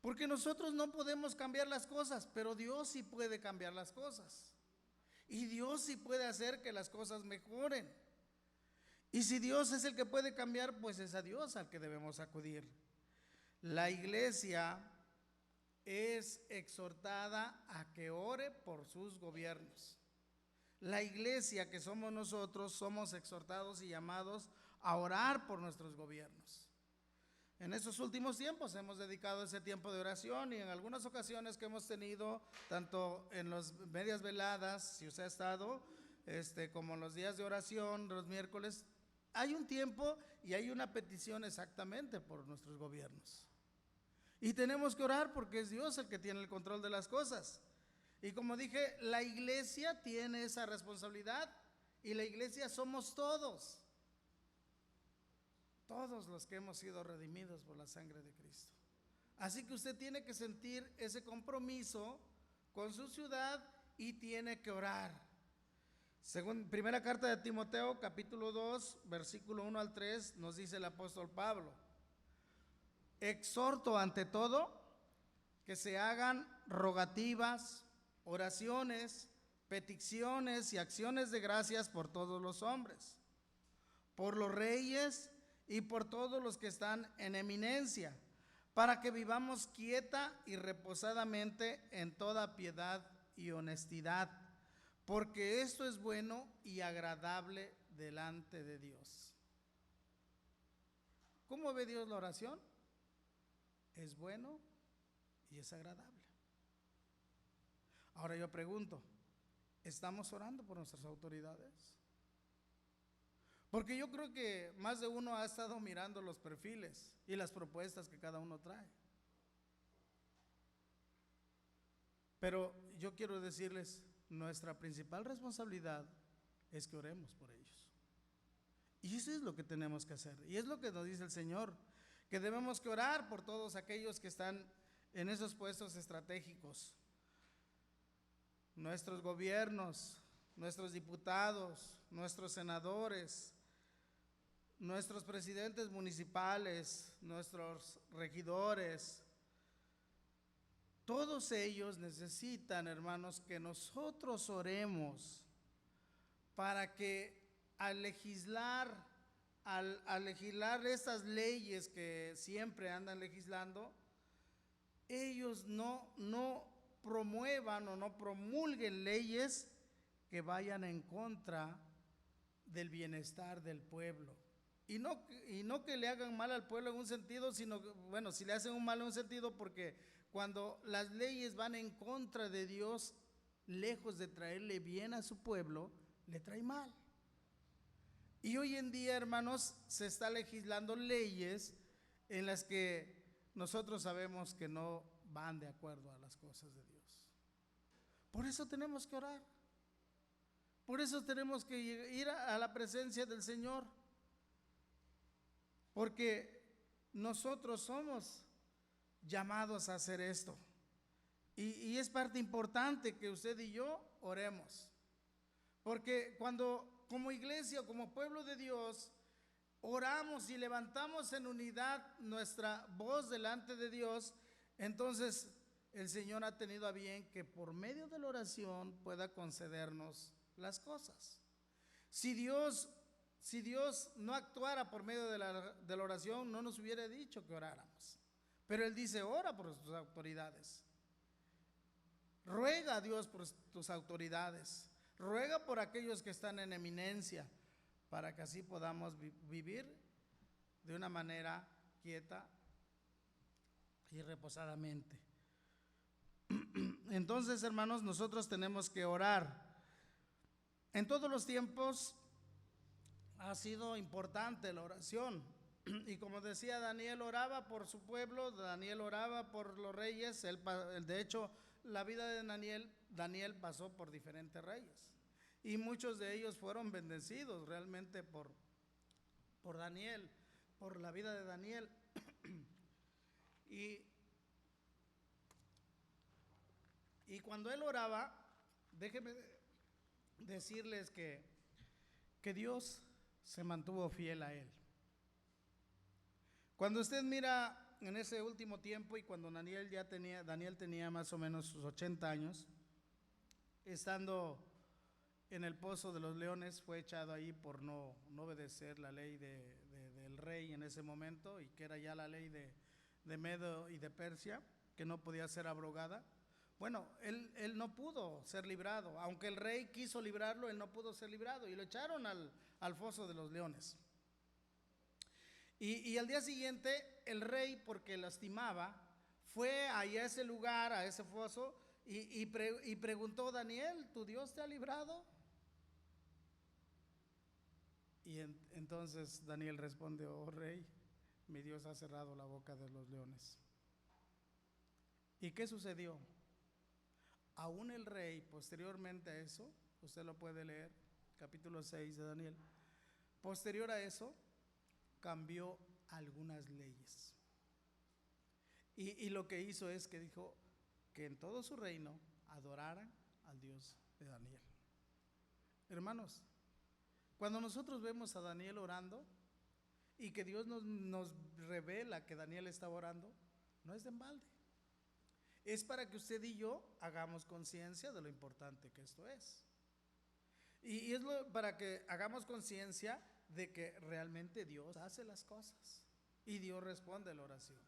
Porque nosotros no podemos cambiar las cosas, pero Dios sí puede cambiar las cosas. Y Dios sí puede hacer que las cosas mejoren. Y si Dios es el que puede cambiar, pues es a Dios al que debemos acudir. La iglesia es exhortada a que ore por sus gobiernos. La iglesia que somos nosotros somos exhortados y llamados a orar por nuestros gobiernos. En estos últimos tiempos hemos dedicado ese tiempo de oración y en algunas ocasiones que hemos tenido, tanto en las medias veladas, si usted ha estado, como en los días de oración, los miércoles, hay un tiempo y hay una petición exactamente por nuestros gobiernos. Y tenemos que orar porque es Dios el que tiene el control de las cosas. Y como dije, la iglesia tiene esa responsabilidad y la iglesia somos todos. Todos los que hemos sido redimidos por la sangre de Cristo. Así que usted tiene que sentir ese compromiso con su ciudad y tiene que orar. Según primera carta de Timoteo, capítulo 2, versículo 1 al 3, nos dice el apóstol Pablo: exhorto ante todo que se hagan rogativas, oraciones, peticiones y acciones de gracias por todos los hombres, por los reyes y por todos los que están en eminencia, para que vivamos quieta y reposadamente en toda piedad y honestidad, porque esto es bueno y agradable delante de Dios. ¿Cómo ve Dios la oración? Es bueno y es agradable. Ahora yo pregunto, ¿estamos orando por nuestras autoridades? Porque yo creo que más de uno ha estado mirando los perfiles y las propuestas que cada uno trae. Pero yo quiero decirles, nuestra principal responsabilidad es que oremos por ellos. Y eso es lo que tenemos que hacer. Y es lo que nos dice el Señor, que debemos que orar por todos aquellos que están en esos puestos estratégicos. Nuestros gobiernos, nuestros diputados, nuestros senadores, nuestros presidentes municipales, nuestros regidores, todos ellos necesitan, hermanos, que nosotros oremos para que al legislar estas leyes que siempre andan legislando, ellos no promuevan o no promulguen leyes que vayan en contra del bienestar del pueblo. Y no que le hagan mal al pueblo en un sentido, sino que, bueno, si le hacen un mal en un sentido, porque cuando las leyes van en contra de Dios, lejos de traerle bien a su pueblo, le trae mal. Y hoy en día, hermanos, se está legislando leyes en las que nosotros sabemos que no van de acuerdo a las cosas de Dios. Por eso tenemos que orar. Por eso tenemos que ir a la presencia del Señor. Porque nosotros somos llamados a hacer esto. Y es parte importante que usted y yo oremos. Porque cuando como iglesia, como pueblo de Dios, oramos y levantamos en unidad nuestra voz delante de Dios, entonces el Señor ha tenido a bien que por medio de la oración pueda concedernos las cosas. Si Dios no actuara por medio de la oración, no nos hubiera dicho que oráramos. Pero Él dice, ora por tus autoridades. Ruega a Dios por tus autoridades. Ruega por aquellos que están en eminencia, para que así podamos vivir de una manera quieta y reposadamente. Entonces, hermanos, nosotros tenemos que orar. En todos los tiempos ha sido importante la oración. Y como decía, Daniel oraba por su pueblo, Daniel oraba por los reyes. De hecho, la vida de Daniel pasó por diferentes reyes. Y muchos de ellos fueron bendecidos realmente por Daniel, por la vida de Daniel. Y cuando él oraba, déjenme decirles que Dios se mantuvo fiel a él. Cuando usted mira en ese último tiempo y cuando Daniel tenía más o menos sus 80 años, estando en el pozo de los leones, fue echado ahí por no obedecer la ley del rey en ese momento, y que era ya la ley de Medo y de Persia, que no podía ser abrogada. Bueno, él no pudo ser librado, aunque el rey quiso librarlo, él no pudo ser librado, y lo echaron al foso de los leones. Y al día siguiente, el rey, porque lastimaba, fue a ese lugar, a ese foso, y preguntó: Daniel, ¿tu Dios te ha librado? Y entonces Daniel responde: oh rey, mi Dios ha cerrado la boca de los leones. ¿Y qué sucedió? Aún el rey, posteriormente a eso, usted lo puede leer, capítulo 6 de Daniel, posterior a eso, cambió algunas leyes. Y lo que hizo es que dijo que en todo su reino adoraran al Dios de Daniel. Hermanos, cuando nosotros vemos a Daniel orando y que Dios nos revela que Daniel estaba orando, no es de embalde. Es para que usted y yo hagamos conciencia de lo importante que esto es. Y es para que hagamos conciencia de que realmente Dios hace las cosas y Dios responde a la oración.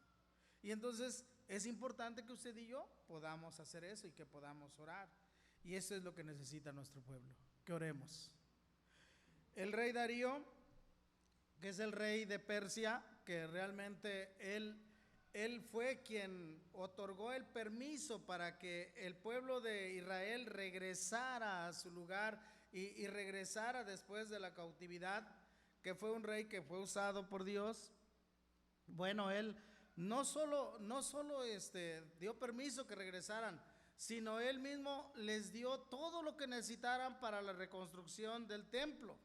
Y entonces es importante que usted y yo podamos hacer eso y que podamos orar. Y eso es lo que necesita nuestro pueblo, que oremos. El rey Darío, que es el rey de Persia, que realmente él fue quien otorgó el permiso para que el pueblo de Israel regresara a su lugar y regresara después de la cautividad, que fue un rey que fue usado por Dios. Bueno, él no solo dio permiso que regresaran, sino él mismo les dio todo lo que necesitaran para la reconstrucción del templo.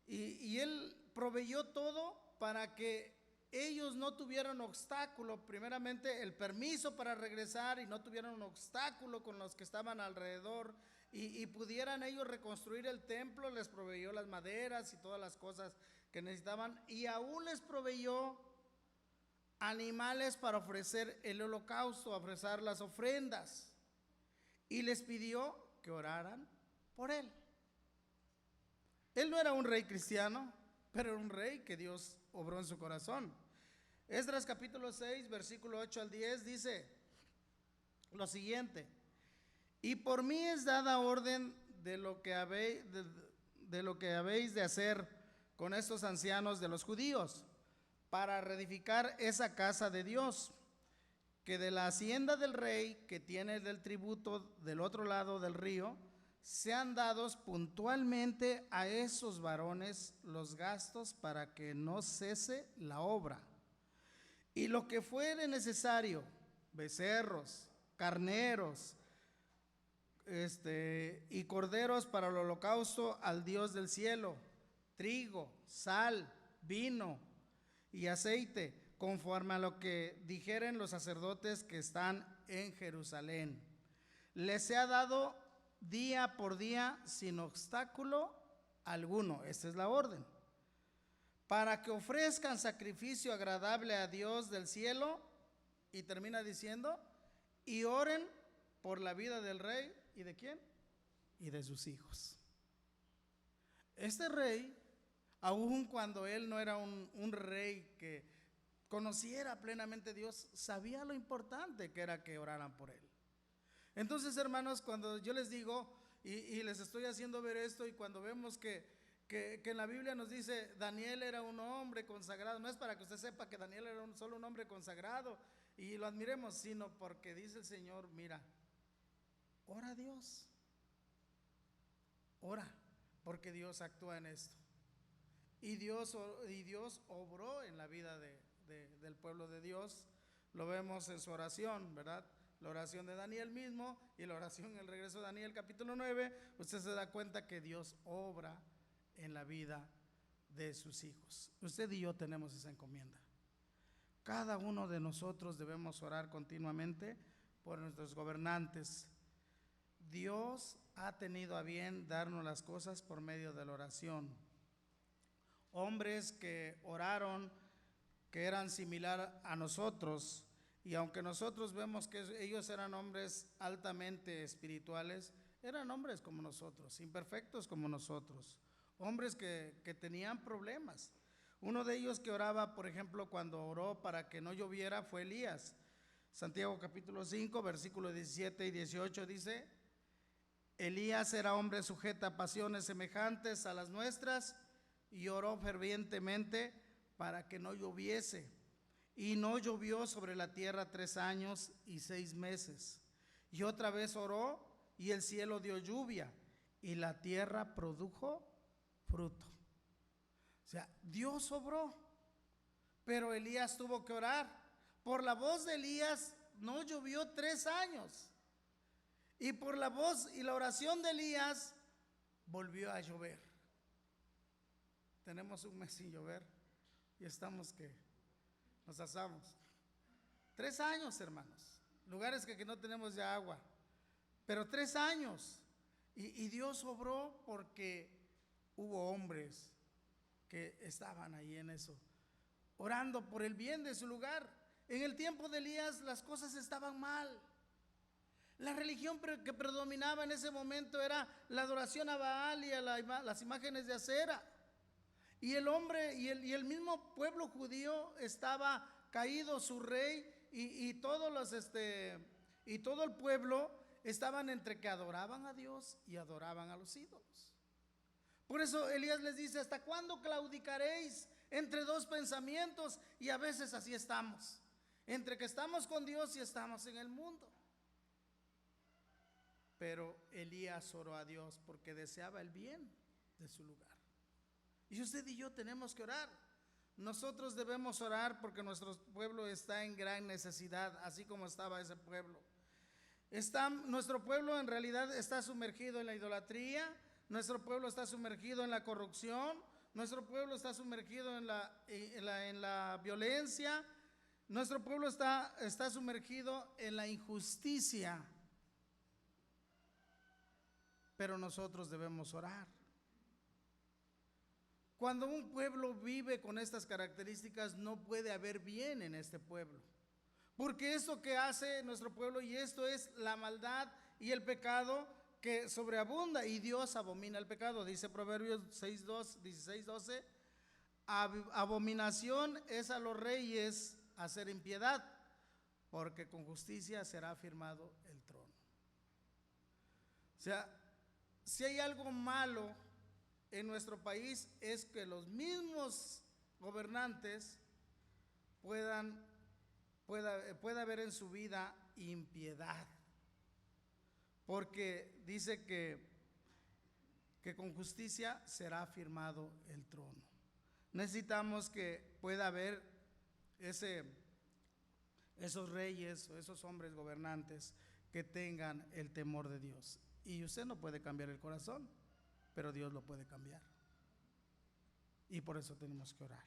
Y él proveyó todo para que ellos no tuvieran obstáculo, primeramente el permiso para regresar, y no tuvieran un obstáculo con los que estaban alrededor, y pudieran ellos reconstruir el templo, les proveyó las maderas y todas las cosas que necesitaban, y aún les proveyó animales para ofrecer el holocausto, ofrecer las ofrendas, y les pidió que oraran por él. Él no era un rey cristiano, pero era un rey que Dios obró en su corazón. Esdras capítulo 6, versículo 8 al 10 dice lo siguiente: y por mí es dada orden de lo que habéis de hacer con estos ancianos de los judíos, para reedificar esa casa de Dios, que de la hacienda del rey que tiene del tributo del otro lado del río, sean dados puntualmente a esos varones los gastos para que no cese la obra. Y lo que fuere necesario, becerros, carneros, y corderos para el holocausto al Dios del cielo, trigo, sal, vino y aceite, conforme a lo que dijeren los sacerdotes que están en Jerusalén. Les sea dado día por día sin obstáculo alguno. Esta es la orden. Para que ofrezcan sacrificio agradable a Dios del cielo, y termina diciendo, y oren por la vida del rey. ¿Y de quién? Y de sus hijos. Este rey, aun cuando él no era un rey que conociera plenamente a Dios, sabía lo importante que era que oraran por él. Entonces, hermanos, cuando yo les digo y les estoy haciendo ver esto, y cuando vemos que en la Biblia nos dice Daniel era un hombre consagrado, no es para que usted sepa que Daniel era solo un hombre consagrado y lo admiremos, sino porque dice el Señor, mira, ora a Dios, ora, porque Dios actúa en esto. Y Dios obró en la vida del pueblo de Dios. Lo vemos en su oración, ¿verdad? La oración de Daniel mismo y la oración en el regreso de Daniel capítulo 9. Usted se da cuenta que Dios obra en la vida de sus hijos. Usted y yo tenemos esa encomienda. Cada uno de nosotros debemos orar continuamente por nuestros gobernantes. Dios ha tenido a bien darnos las cosas por medio de la oración. Hombres que oraron, que eran similar a nosotros, y aunque nosotros vemos que ellos eran hombres altamente espirituales, eran hombres como nosotros, imperfectos como nosotros, hombres que tenían problemas. Uno de ellos que oraba, por ejemplo, cuando oró para que no lloviera, fue Elías. Santiago capítulo 5, versículos 17 y 18 dice: Elías era hombre sujeto a pasiones semejantes a las nuestras, y oró fervientemente para que no lloviese. Y no llovió sobre la tierra 3 años y 6 meses. Y otra vez oró, y el cielo dio lluvia, y la tierra produjo fruto. O sea, Dios obró, pero Elías tuvo que orar. Por la voz de Elías no llovió 3 años. Y por la voz y la oración de Elías volvió a llover. Tenemos un mes sin llover y estamos que nos asamos. 3 años, hermanos. Lugares que no tenemos ya agua. Pero 3 años. Y Dios obró porque hubo hombres que estaban ahí en eso, orando por el bien de su lugar. En el tiempo de Elías las cosas estaban mal. La religión que predominaba en ese momento era la adoración a Baal y a las imágenes de acera. Y el hombre y el mismo pueblo judío estaba caído, su rey y todo el pueblo estaban entre que adoraban a Dios y adoraban a los ídolos. Por eso Elías les dice: ¿hasta cuándo claudicaréis entre 2 pensamientos? Y a veces así estamos, entre que estamos con Dios y estamos en el mundo. Pero Elías oró a Dios porque deseaba el bien de su lugar. Y usted y yo tenemos que orar. Nosotros debemos orar porque nuestro pueblo está en gran necesidad, así como estaba ese pueblo. Nuestro pueblo en realidad está sumergido en la idolatría, nuestro pueblo está sumergido en la corrupción, nuestro pueblo está sumergido en la violencia, nuestro pueblo está sumergido en la injusticia. pero nosotros debemos orar. Cuando un pueblo vive con estas características, no puede haber bien en este pueblo. Porque eso que hace nuestro pueblo, y esto es la maldad y el pecado que sobreabunda, y Dios abomina el pecado. Dice Proverbios 16:12, abominación es a los reyes hacer impiedad, porque con justicia será afirmado el trono. O sea, si hay algo malo en nuestro país, es que los mismos gobernantes pueda haber en su vida impiedad, porque dice que con justicia será afirmado el trono. Necesitamos que pueda haber esos reyes o esos hombres gobernantes que tengan el temor de Dios. Y usted no puede cambiar el corazón, pero Dios lo puede cambiar. Y por eso tenemos que orar.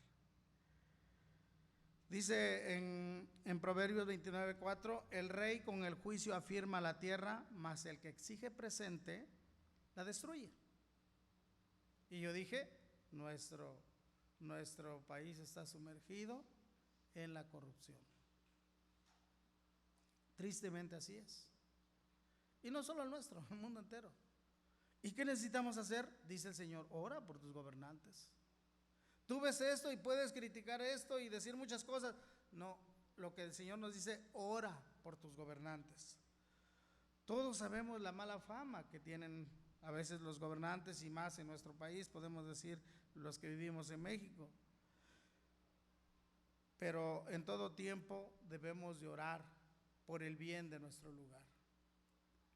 Dice en Proverbios 29:4, el rey con el juicio afirma la tierra, mas el que exige presente la destruye. Y yo dije, nuestro país está sumergido en la corrupción. Tristemente así es. Y no solo el nuestro, el mundo entero. ¿Y qué necesitamos hacer? Dice el Señor, ora por tus gobernantes. Tú ves esto y puedes criticar esto y decir muchas cosas. No, lo que el Señor nos dice, ora por tus gobernantes. Todos sabemos la mala fama que tienen a veces los gobernantes, y más en nuestro país, podemos decir los que vivimos en México. Pero en todo tiempo debemos de orar por el bien de nuestro lugar.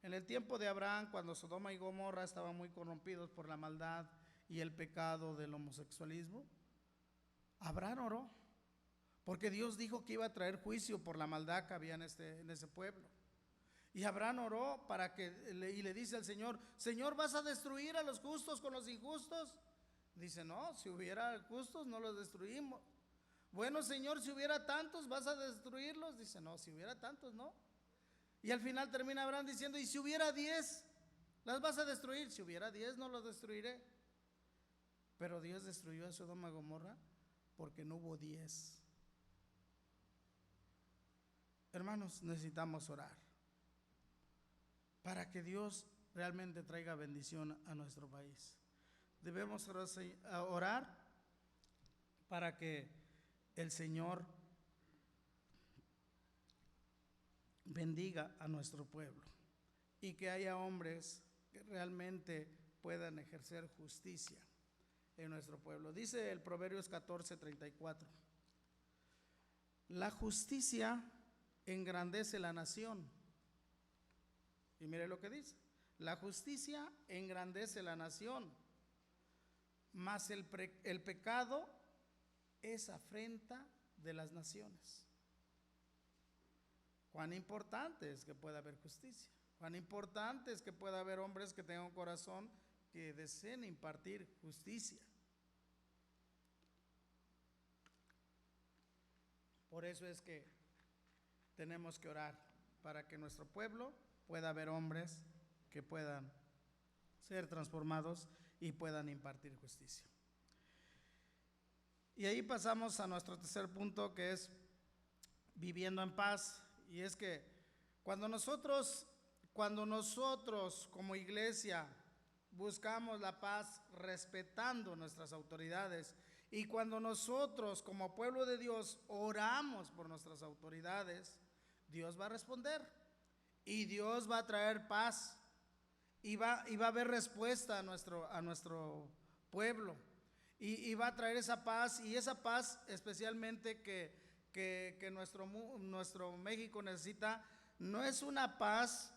En el tiempo de Abraham, cuando Sodoma y Gomorra estaban muy corrompidos por la maldad y el pecado del homosexualismo, Abraham oró, porque Dios dijo que iba a traer juicio por la maldad que había en ese pueblo. Y Abraham oró y le dice al Señor, Señor, ¿vas a destruir a los justos con los injustos? Dice, no, si hubiera justos no los destruimos. Bueno, Señor, si hubiera tantos, ¿vas a destruirlos? Dice, no, si hubiera tantos, no. Y al final termina Abraham diciendo, y si hubiera 10, ¿las vas a destruir? Si hubiera 10, no los destruiré. Pero Dios destruyó a Sodoma y Gomorra porque no hubo 10. Hermanos, necesitamos orar para que Dios realmente traiga bendición a nuestro país. Debemos orar para que el Señor bendiga a nuestro pueblo y que haya hombres que realmente puedan ejercer justicia en nuestro pueblo. Dice el Proverbios 14:34, la justicia engrandece la nación. Y mire lo que dice, la justicia engrandece la nación, mas el pecado es afrenta de las naciones. Cuán importante es que pueda haber justicia, cuán importante es que pueda haber hombres que tengan un corazón que deseen impartir justicia. Por eso es que tenemos que orar para que nuestro pueblo pueda haber hombres que puedan ser transformados y puedan impartir justicia. Y ahí pasamos a nuestro tercer punto, que es viviendo en paz. Y es que cuando nosotros como iglesia buscamos la paz respetando nuestras autoridades, y cuando nosotros como pueblo de Dios oramos por nuestras autoridades, Dios va a responder y Dios va a traer paz y va a haber respuesta a nuestro pueblo, y va a traer esa paz, y esa paz especialmente que nuestro México necesita. No es una paz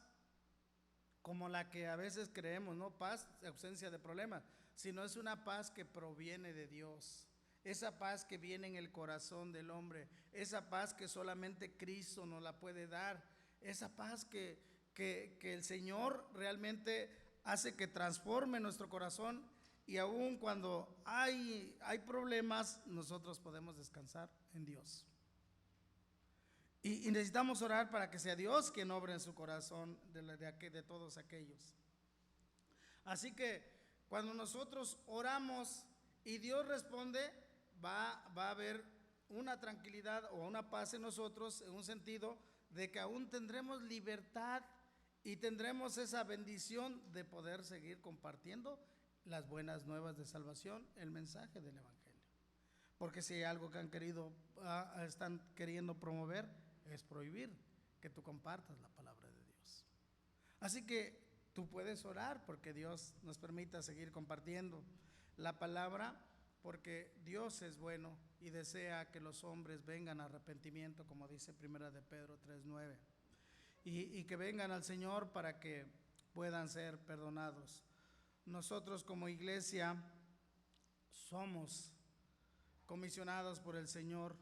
como la que a veces creemos, no paz, ausencia de problemas, sino es una paz que proviene de Dios, esa paz que viene en el corazón del hombre, esa paz que solamente Cristo nos la puede dar, esa paz que el Señor realmente hace que transforme nuestro corazón, y aun cuando hay problemas, nosotros podemos descansar en Dios. Y necesitamos orar para que sea Dios quien obre en su corazón de todos aquellos. Así que cuando nosotros oramos y Dios responde, va a haber una tranquilidad o una paz en nosotros, en un sentido de que aún tendremos libertad y tendremos esa bendición de poder seguir compartiendo las buenas nuevas de salvación, el mensaje del Evangelio. Porque si hay algo que están queriendo promover, es prohibir que tú compartas la palabra de Dios. Así que tú puedes orar porque Dios nos permita seguir compartiendo la palabra, porque Dios es bueno y desea que los hombres vengan a arrepentimiento, como dice Primera de Pedro 3:9, y que vengan al Señor para que puedan ser perdonados. Nosotros como iglesia somos comisionados por el Señor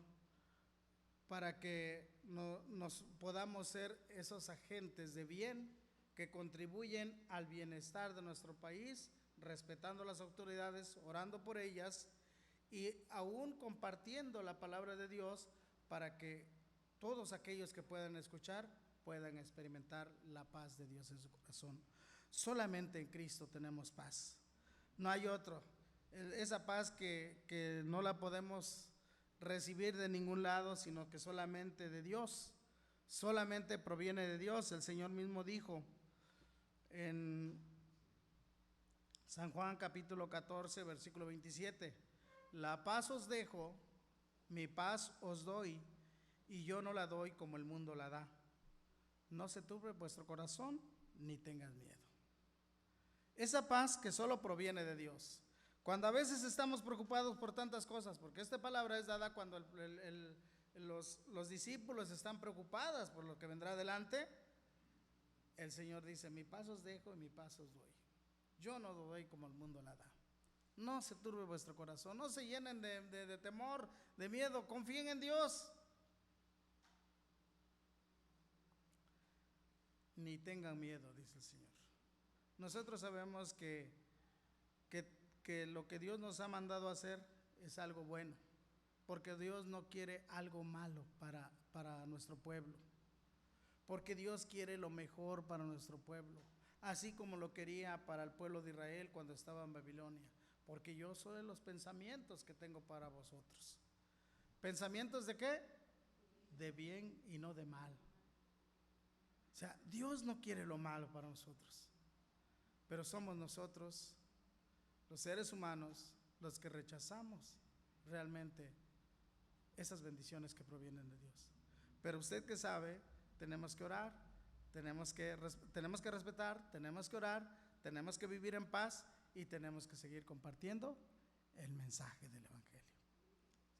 para que nos podamos ser esos agentes de bien que contribuyen al bienestar de nuestro país, respetando las autoridades, orando por ellas y aún compartiendo la palabra de Dios para que todos aquellos que puedan escuchar puedan experimentar la paz de Dios en su corazón. Solamente en Cristo tenemos paz, no hay otro. Esa paz que no la podemos recibir de ningún lado, sino que solamente de Dios, solamente proviene de Dios. El Señor mismo dijo en San Juan capítulo 14, versículo 27, la paz os dejo, mi paz os doy, y yo no la doy como el mundo la da. No se turbe vuestro corazón, ni tengas miedo. Esa paz que solo proviene de Dios. Cuando a veces estamos preocupados por tantas cosas, porque esta palabra es dada cuando los discípulos están preocupados por lo que vendrá adelante, el Señor dice, mi paz os dejo y mi paz os doy. Yo no doy como el mundo la da. No se turbe vuestro corazón, no se llenen de temor, de miedo, confíen en Dios. Ni tengan miedo, dice el Señor. Nosotros sabemos que lo que Dios nos ha mandado a hacer es algo bueno, porque Dios no quiere algo malo para nuestro pueblo, porque Dios quiere lo mejor para nuestro pueblo, así como lo quería para el pueblo de Israel cuando estaba en Babilonia, porque yo soy de los pensamientos que tengo para vosotros. ¿Pensamientos de qué? De bien y no de mal. O sea, Dios no quiere lo malo para nosotros, pero somos nosotros, los seres humanos, los que rechazamos realmente esas bendiciones que provienen de Dios. Pero usted que sabe, tenemos que orar, tenemos que respetar, tenemos que orar, tenemos que vivir en paz y tenemos que seguir compartiendo el mensaje del Evangelio.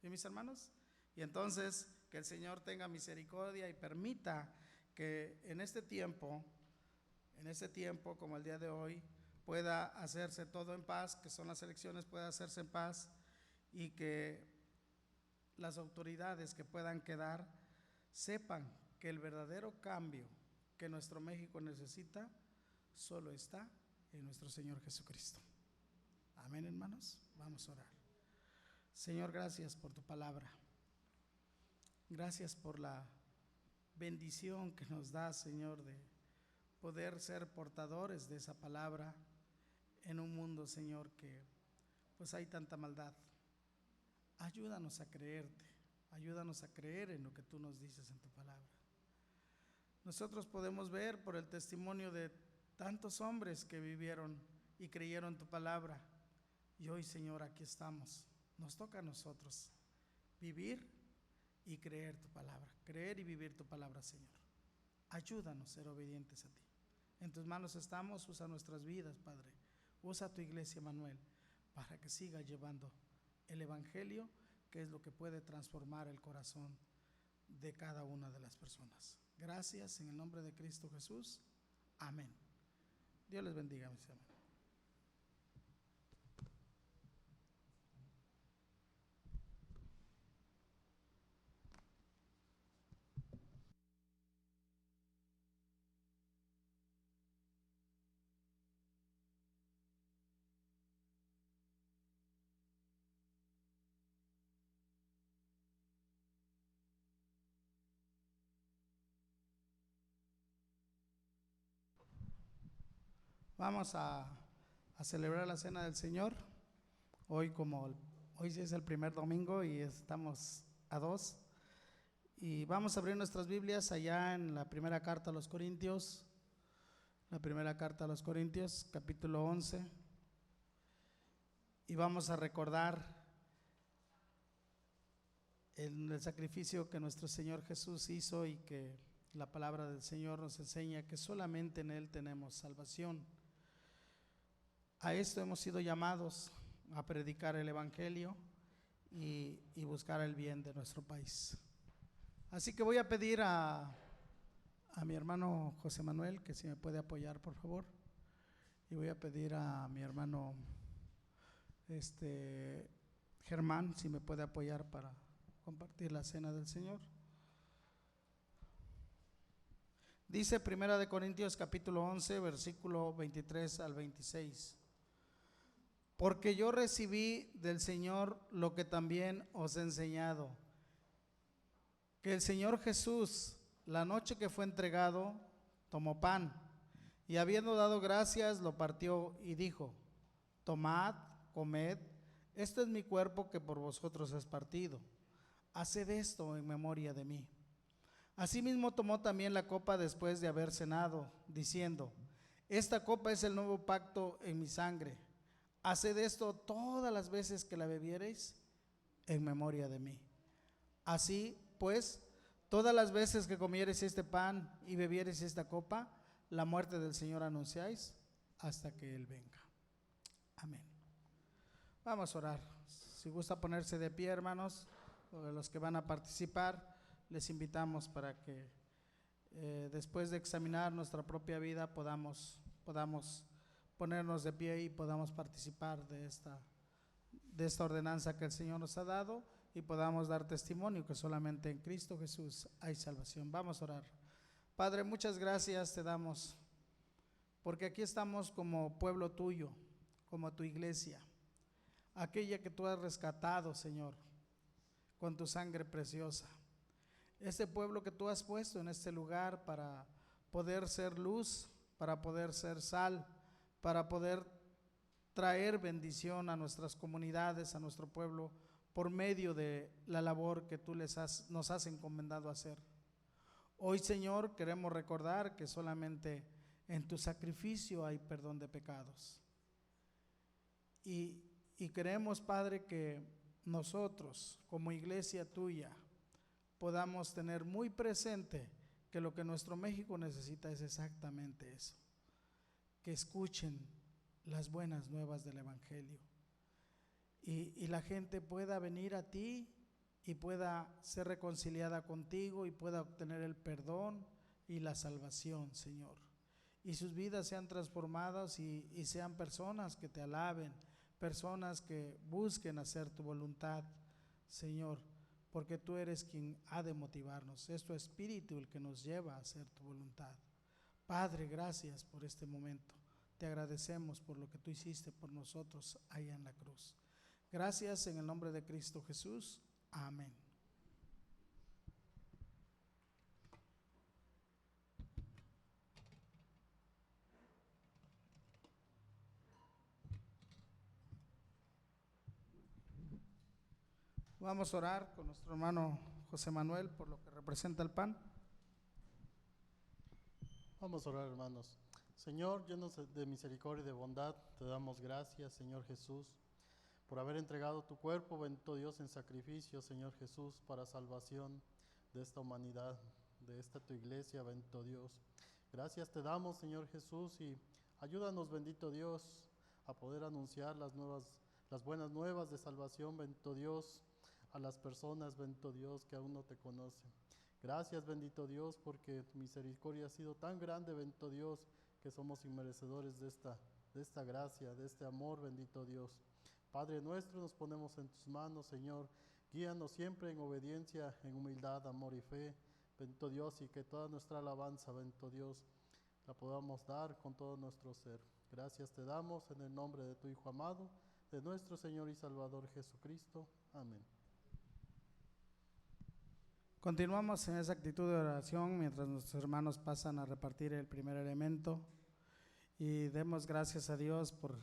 ¿Sí, mis hermanos? Y entonces que el Señor tenga misericordia y permita que en este tiempo como el día de hoy, pueda hacerse todo en paz, que son las elecciones, pueda hacerse en paz, y que las autoridades que puedan quedar sepan que el verdadero cambio que nuestro México necesita solo está en nuestro Señor Jesucristo. Amén, hermanos. Vamos a orar. Señor, gracias por tu palabra. Gracias por la bendición que nos da, Señor, de poder ser portadores de esa palabra en un mundo, Señor, que pues hay tanta maldad. Ayúdanos a creerte, ayúdanos a creer en lo que tú nos dices en tu palabra. Nosotros podemos ver por el testimonio de tantos hombres que vivieron y creyeron tu palabra, y hoy, Señor, aquí estamos. Nos toca a nosotros vivir y creer tu palabra, creer y vivir tu palabra, Señor. Ayúdanos a ser obedientes a ti. En tus manos estamos, usa nuestras vidas, Padre. Usa tu iglesia, Manuel, para que siga llevando el Evangelio, que es lo que puede transformar el corazón de cada una de las personas. Gracias en el nombre de Cristo Jesús. Amén. Dios les bendiga, mis hermanos. Vamos a a celebrar la Cena del Señor. Hoy sí es el primer domingo y estamos a 2. Y vamos a abrir nuestras Biblias allá en la primera carta a los Corintios. La primera carta a los Corintios, capítulo 11. Y vamos a recordar el sacrificio que nuestro Señor Jesús hizo y que la palabra del Señor nos enseña que solamente en Él tenemos salvación. A esto hemos sido llamados, a predicar el Evangelio y buscar el bien de nuestro país. Así que voy a pedir a mi hermano José Manuel que si me puede apoyar, por favor. Y voy a pedir a mi hermano Germán si me puede apoyar para compartir la cena del Señor. Dice Primera de Corintios capítulo 11, versículo 23 al 26. Porque yo recibí del Señor lo que también os he enseñado, que el Señor Jesús, la noche que fue entregado, tomó pan y habiendo dado gracias, lo partió y dijo: tomad, comed, esto es mi cuerpo que por vosotros es partido. Haced esto en memoria de mí. Asimismo tomó también la copa después de haber cenado, diciendo: esta copa es el nuevo pacto en mi sangre. Haced esto todas las veces que la bebiereis en memoria de mí. Así pues, todas las veces que comiereis este pan y bebiereis esta copa, la muerte del Señor anunciáis hasta que Él venga. Amén. Vamos a orar. Si gusta ponerse de pie, hermanos, los que van a participar, les invitamos para que después de examinar nuestra propia vida podamos ponernos de pie y podamos participar de esta ordenanza que el Señor nos ha dado y podamos dar testimonio que solamente en Cristo Jesús hay salvación. Vamos a orar. Padre, muchas gracias te damos porque aquí estamos como pueblo tuyo, como tu iglesia, aquella que tú has rescatado, Señor, con tu sangre preciosa. Este pueblo que tú has puesto en este lugar para poder ser luz, para poder ser sal, para poder traer bendición a nuestras comunidades, a nuestro pueblo, por medio de la labor que tú nos has encomendado hacer. Hoy, Señor, queremos recordar que solamente en tu sacrificio hay perdón de pecados. Y queremos, Padre, que nosotros, como iglesia tuya, podamos tener muy presente que lo que nuestro México necesita es exactamente eso, que escuchen las buenas nuevas del Evangelio y la gente pueda venir a ti y pueda ser reconciliada contigo y pueda obtener el perdón y la salvación, Señor, y sus vidas sean transformadas y sean personas que te alaben, personas que busquen hacer tu voluntad, Señor, porque tú eres quien ha de motivarnos, es tu espíritu el que nos lleva a hacer tu voluntad. Padre, gracias por este momento, te agradecemos por lo que tú hiciste por nosotros allá en la cruz. Gracias en el nombre de Cristo Jesús, amén. Vamos a orar con nuestro hermano José Manuel por lo que representa el pan. Vamos a orar, hermanos. Señor, llenos de misericordia y de bondad, te damos gracias, Señor Jesús, por haber entregado tu cuerpo, bendito Dios, en sacrificio, Señor Jesús, para salvación de esta humanidad, de esta tu iglesia, bendito Dios. Gracias te damos, Señor Jesús, y ayúdanos, bendito Dios, a poder anunciar las buenas nuevas de salvación, bendito Dios, a las personas, bendito Dios, que aún no te conocen. Gracias, bendito Dios, porque tu misericordia ha sido tan grande, bendito Dios, que somos inmerecedores de esta gracia, de este amor, bendito Dios. Padre nuestro, nos ponemos en tus manos, Señor. Guíanos siempre en obediencia, en humildad, amor y fe, bendito Dios, y que toda nuestra alabanza, bendito Dios, la podamos dar con todo nuestro ser. Gracias te damos en el nombre de tu Hijo amado, de nuestro Señor y Salvador Jesucristo. Amén. Continuamos en esa actitud de oración mientras nuestros hermanos pasan a repartir el primer elemento y demos gracias a Dios por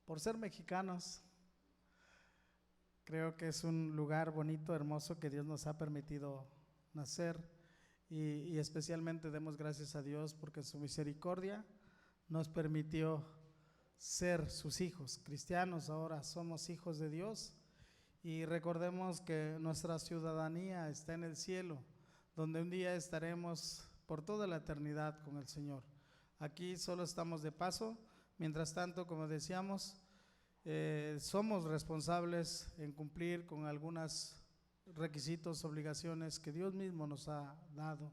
por ser mexicanos. Creo que es un lugar bonito, hermoso que Dios nos ha permitido nacer y especialmente demos gracias a Dios porque su misericordia nos permitió ser sus hijos cristianos. Ahora somos hijos de Dios y recordemos que nuestra ciudadanía está en el cielo, donde un día estaremos por toda la eternidad con el Señor. Aquí solo estamos de paso. Mientras tanto, como decíamos, somos responsables en cumplir con algunos requisitos, obligaciones que Dios mismo nos ha dado,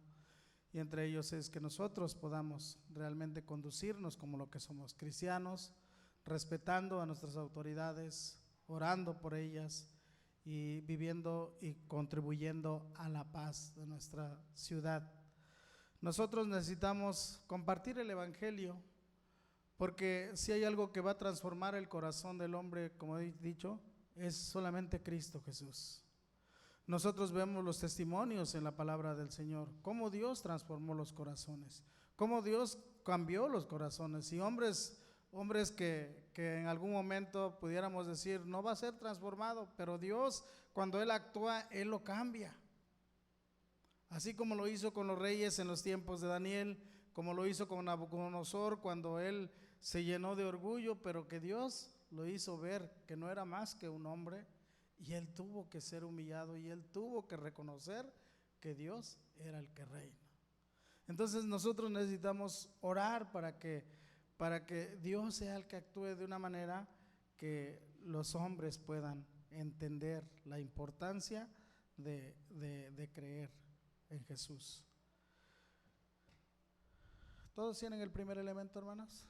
y entre ellos es que nosotros podamos realmente conducirnos como lo que somos, cristianos, respetando a nuestras autoridades, orando por ellas y viviendo y contribuyendo a la paz de nuestra ciudad. Nosotros necesitamos compartir el Evangelio, porque si hay algo que va a transformar el corazón del hombre, como he dicho, es solamente Cristo Jesús. Nosotros vemos los testimonios en la palabra del Señor, cómo Dios transformó los corazones, cómo Dios cambió los corazones, y hombres que en algún momento pudiéramos decir no va a ser transformado, pero Dios, cuando Él actúa, Él lo cambia. Así como lo hizo con los reyes en los tiempos de Daniel, como lo hizo con Nabucodonosor cuando él se llenó de orgullo, pero que Dios lo hizo ver que no era más que un hombre, y él tuvo que ser humillado y él tuvo que reconocer que Dios era el que reina. Entonces nosotros necesitamos orar para que Dios sea el que actúe de una manera que los hombres puedan entender la importancia de creer en Jesús. ¿Todos tienen el primer elemento, hermanos?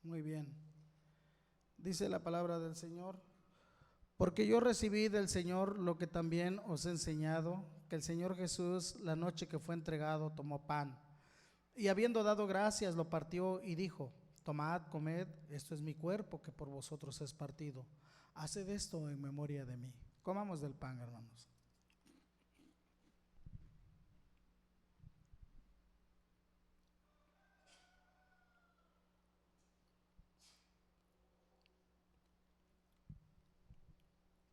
Muy bien. Dice la palabra del Señor: porque yo recibí del Señor lo que también os he enseñado, que el Señor Jesús, la noche que fue entregado, tomó pan, y habiendo dado gracias, lo partió y dijo: tomad, comed, esto es mi cuerpo que por vosotros es partido. Haced esto en memoria de mí. Comamos del pan, hermanos.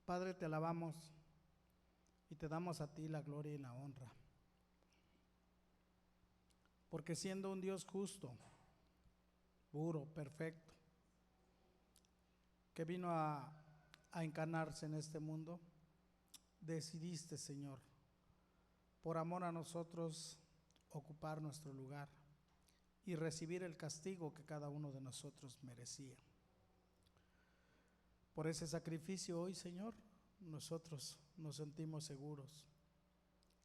Padre, te alabamos y te damos a ti la gloria y la honra, porque siendo un Dios justo, puro, perfecto, que vino a encarnarse en este mundo, decidiste, Señor, por amor a nosotros, ocupar nuestro lugar y recibir el castigo que cada uno de nosotros merecía. Por ese sacrificio hoy, Señor, nosotros nos sentimos seguros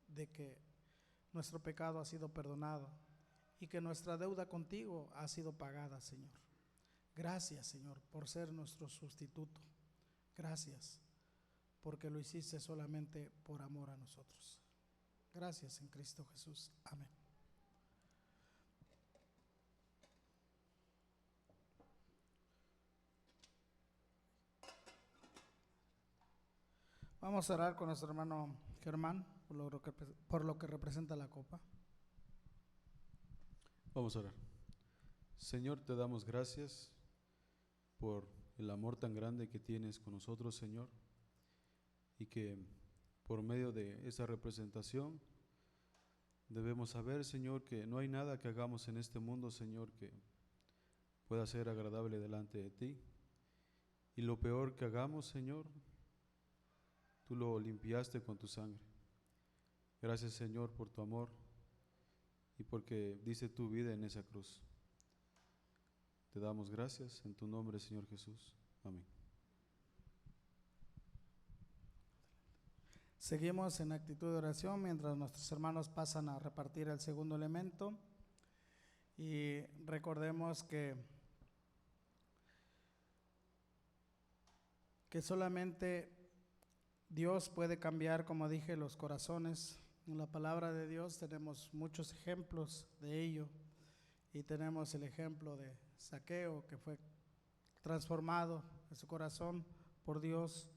de que nuestro pecado ha sido perdonado y que nuestra deuda contigo ha sido pagada, Señor. Gracias, Señor, por ser nuestro sustituto. Gracias, porque lo hiciste solamente por amor a nosotros. Gracias en Cristo Jesús. Amén. Vamos a orar con nuestro hermano Germán por lo que representa la copa. Vamos a orar. Señor, te damos gracias por el amor tan grande que tienes con nosotros, Señor, y que por medio de esa representación debemos saber, Señor, que no hay nada que hagamos en este mundo, Señor, que pueda ser agradable delante de ti, y lo peor que hagamos, Señor, tú lo limpiaste con tu sangre. Gracias, Señor, por tu amor y porque diste tu vida en esa cruz. Te damos gracias en tu nombre, Señor Jesús. Amén. Seguimos en actitud de oración mientras nuestros hermanos pasan a repartir el segundo elemento. Y recordemos que solamente Dios puede cambiar, como dije, los corazones. En la palabra de Dios tenemos muchos ejemplos de ello, y tenemos el ejemplo de Zaqueo, que fue transformado en su corazón por Dios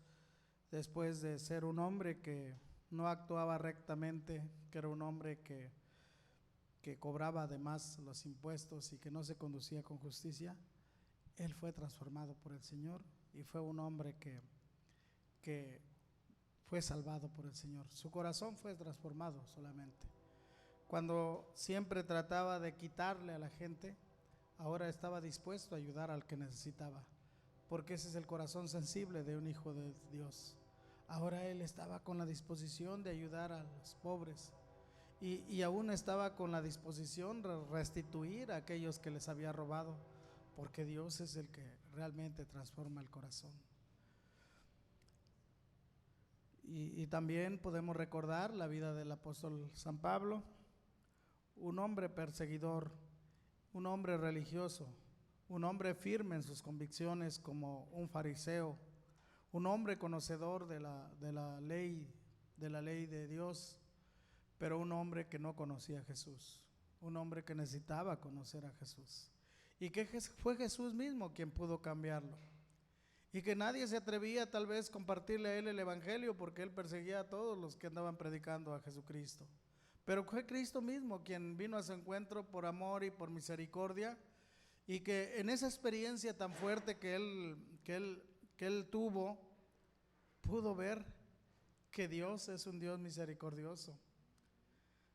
después de ser un hombre que no actuaba rectamente, que era un hombre que cobraba además los impuestos y que no se conducía con justicia. él fue transformado por el Señor y fue un hombre que fue salvado por el Señor. Su corazón fue transformado solamente. Cuando siempre trataba de quitarle a la gente, ahora estaba dispuesto a ayudar al que necesitaba, porque ese es el corazón sensible de un hijo de Dios. Ahora él estaba con la disposición de ayudar a los pobres y aún estaba con la disposición de restituir a aquellos que les había robado, porque Dios es el que realmente transforma el corazón. Y también podemos recordar la vida del apóstol San Pablo, un hombre perseguidor, un hombre religioso, un hombre firme en sus convicciones como un fariseo, un hombre conocedor de la ley de Dios, pero un hombre que no conocía a Jesús, un hombre que necesitaba conocer a Jesús, y que fue Jesús mismo quien pudo cambiarlo, y que nadie se atrevía tal vez compartirle a él el evangelio porque él perseguía a todos los que andaban predicando a Jesucristo, pero fue Cristo mismo quien vino a su encuentro por amor y por misericordia, y que en esa experiencia tan fuerte que él tuvo, pudo ver que Dios es un Dios misericordioso,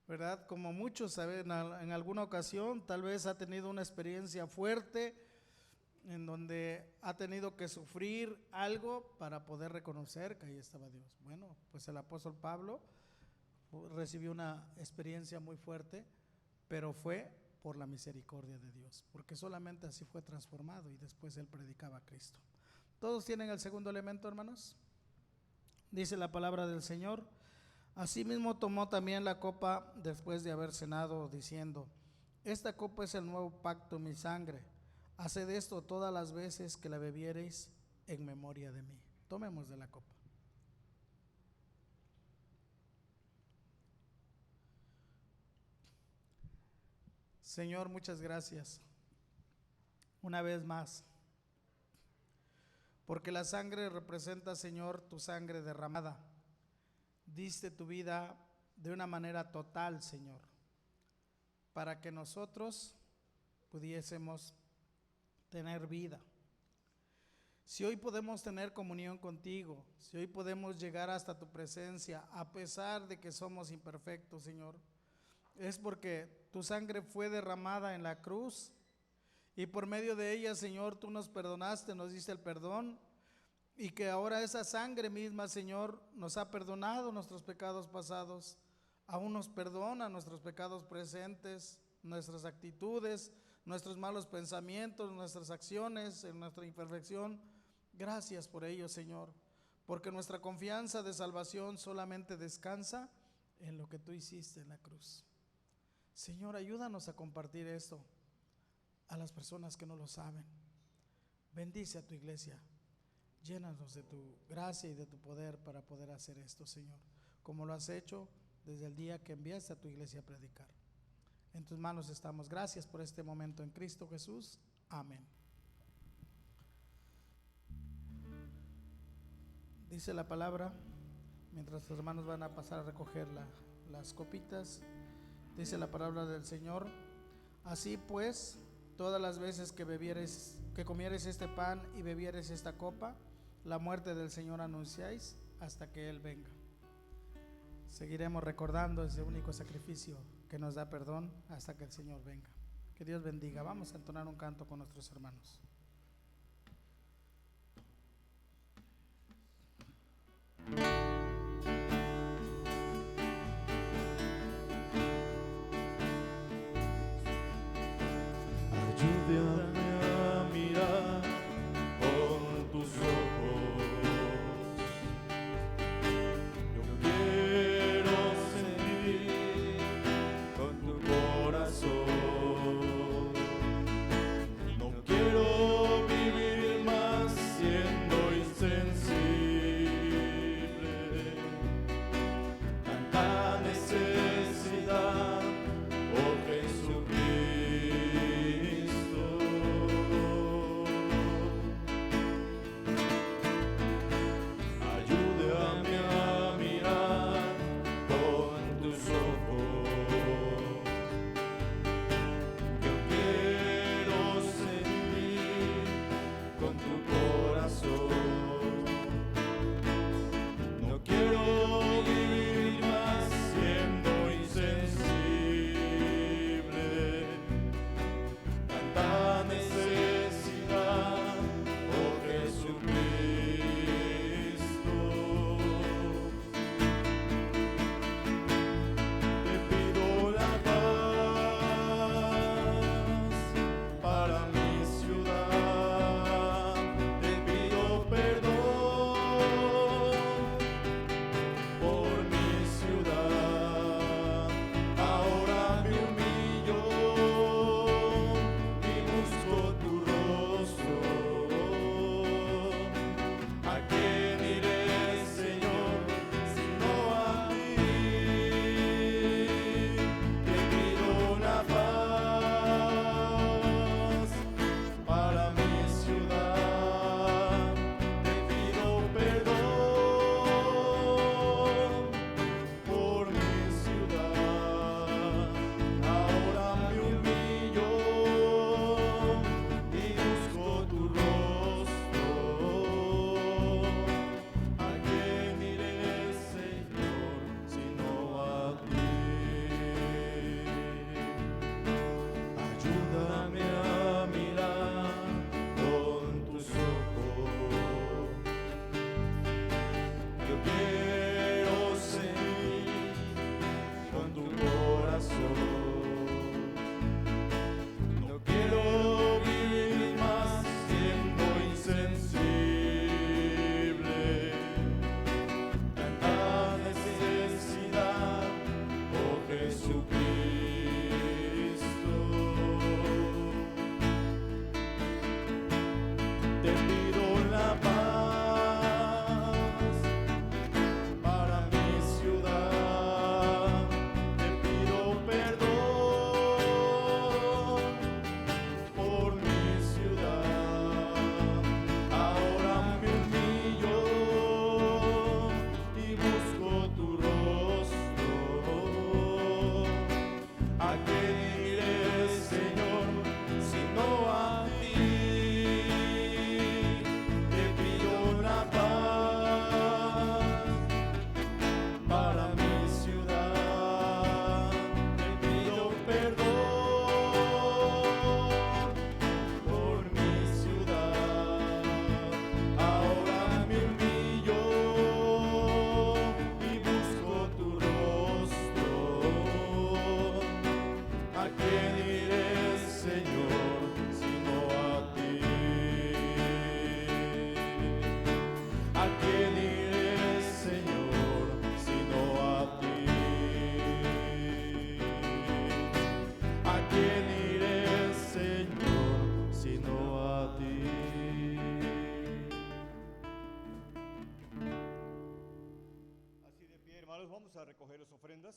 ¿verdad? Como muchos saben, en alguna ocasión tal vez ha tenido una experiencia fuerte en donde ha tenido que sufrir algo para poder reconocer que ahí estaba Dios. Bueno, pues el apóstol Pablo recibió una experiencia muy fuerte, pero fue por la misericordia de Dios, porque solamente así fue transformado y después él predicaba a Cristo. ¿Todos tienen el segundo elemento, hermanos? Dice la palabra del Señor: asimismo tomó también la copa después de haber cenado, diciendo: esta copa es el nuevo pacto en mi sangre. Haced esto todas las veces que la bebiereis en memoria de mí. Tomemos de la copa. Señor, muchas gracias una vez más, porque la sangre representa, Señor, tu sangre derramada. Diste tu vida de una manera total, Señor, para que nosotros pudiésemos tener vida. Si hoy podemos tener comunión contigo, si hoy podemos llegar hasta tu presencia, a pesar de que somos imperfectos, Señor, es porque tu sangre fue derramada en la cruz y por medio de ella, Señor, tú nos perdonaste, nos diste el perdón, y que ahora esa sangre misma, Señor, nos ha perdonado nuestros pecados pasados, aún nos perdona nuestros pecados presentes, nuestras actitudes, nuestros malos pensamientos, nuestras acciones, en nuestra imperfección. Gracias por ello, Señor, porque nuestra confianza de salvación solamente descansa en lo que tú hiciste en la cruz. Señor, ayúdanos a compartir esto a las personas que no lo saben. Bendice a tu iglesia, llénanos de tu gracia y de tu poder para poder hacer esto, Señor, como lo has hecho desde el día que enviaste a tu iglesia a predicar. En tus manos estamos. Gracias por este momento en Cristo Jesús. Amén. Dice la palabra, mientras los hermanos van a pasar a recoger las copitas, dice la palabra del Señor: así pues, todas las veces que comieres este pan y bebieres esta copa, la muerte del Señor anunciáis hasta que Él venga. Seguiremos recordando ese único sacrificio que nos da perdón hasta que el Señor venga. Que Dios bendiga. Vamos a entonar un canto con nuestros hermanos. Ayúdame a mirar con tus ojos. Yo quiero sentir con tu corazón. No quiero te pido la paz para mi ciudad, te pido perdón por mi ciudad. Ahora me humillo y busco tu rostro. ¿A quién iré, Señor, sino a ti? Te pido la paz para mi ciudad, te pido perdón por mi ciudad. Ahora me humillo y busco tu rostro. ¿A quién iré, Señor, sino a ti? ¿A quién iré, Señor, sino a ti? ¿A quién iré, Señor, sino a ti? Así de pie, hermanos, vamos a recoger las ofrendas.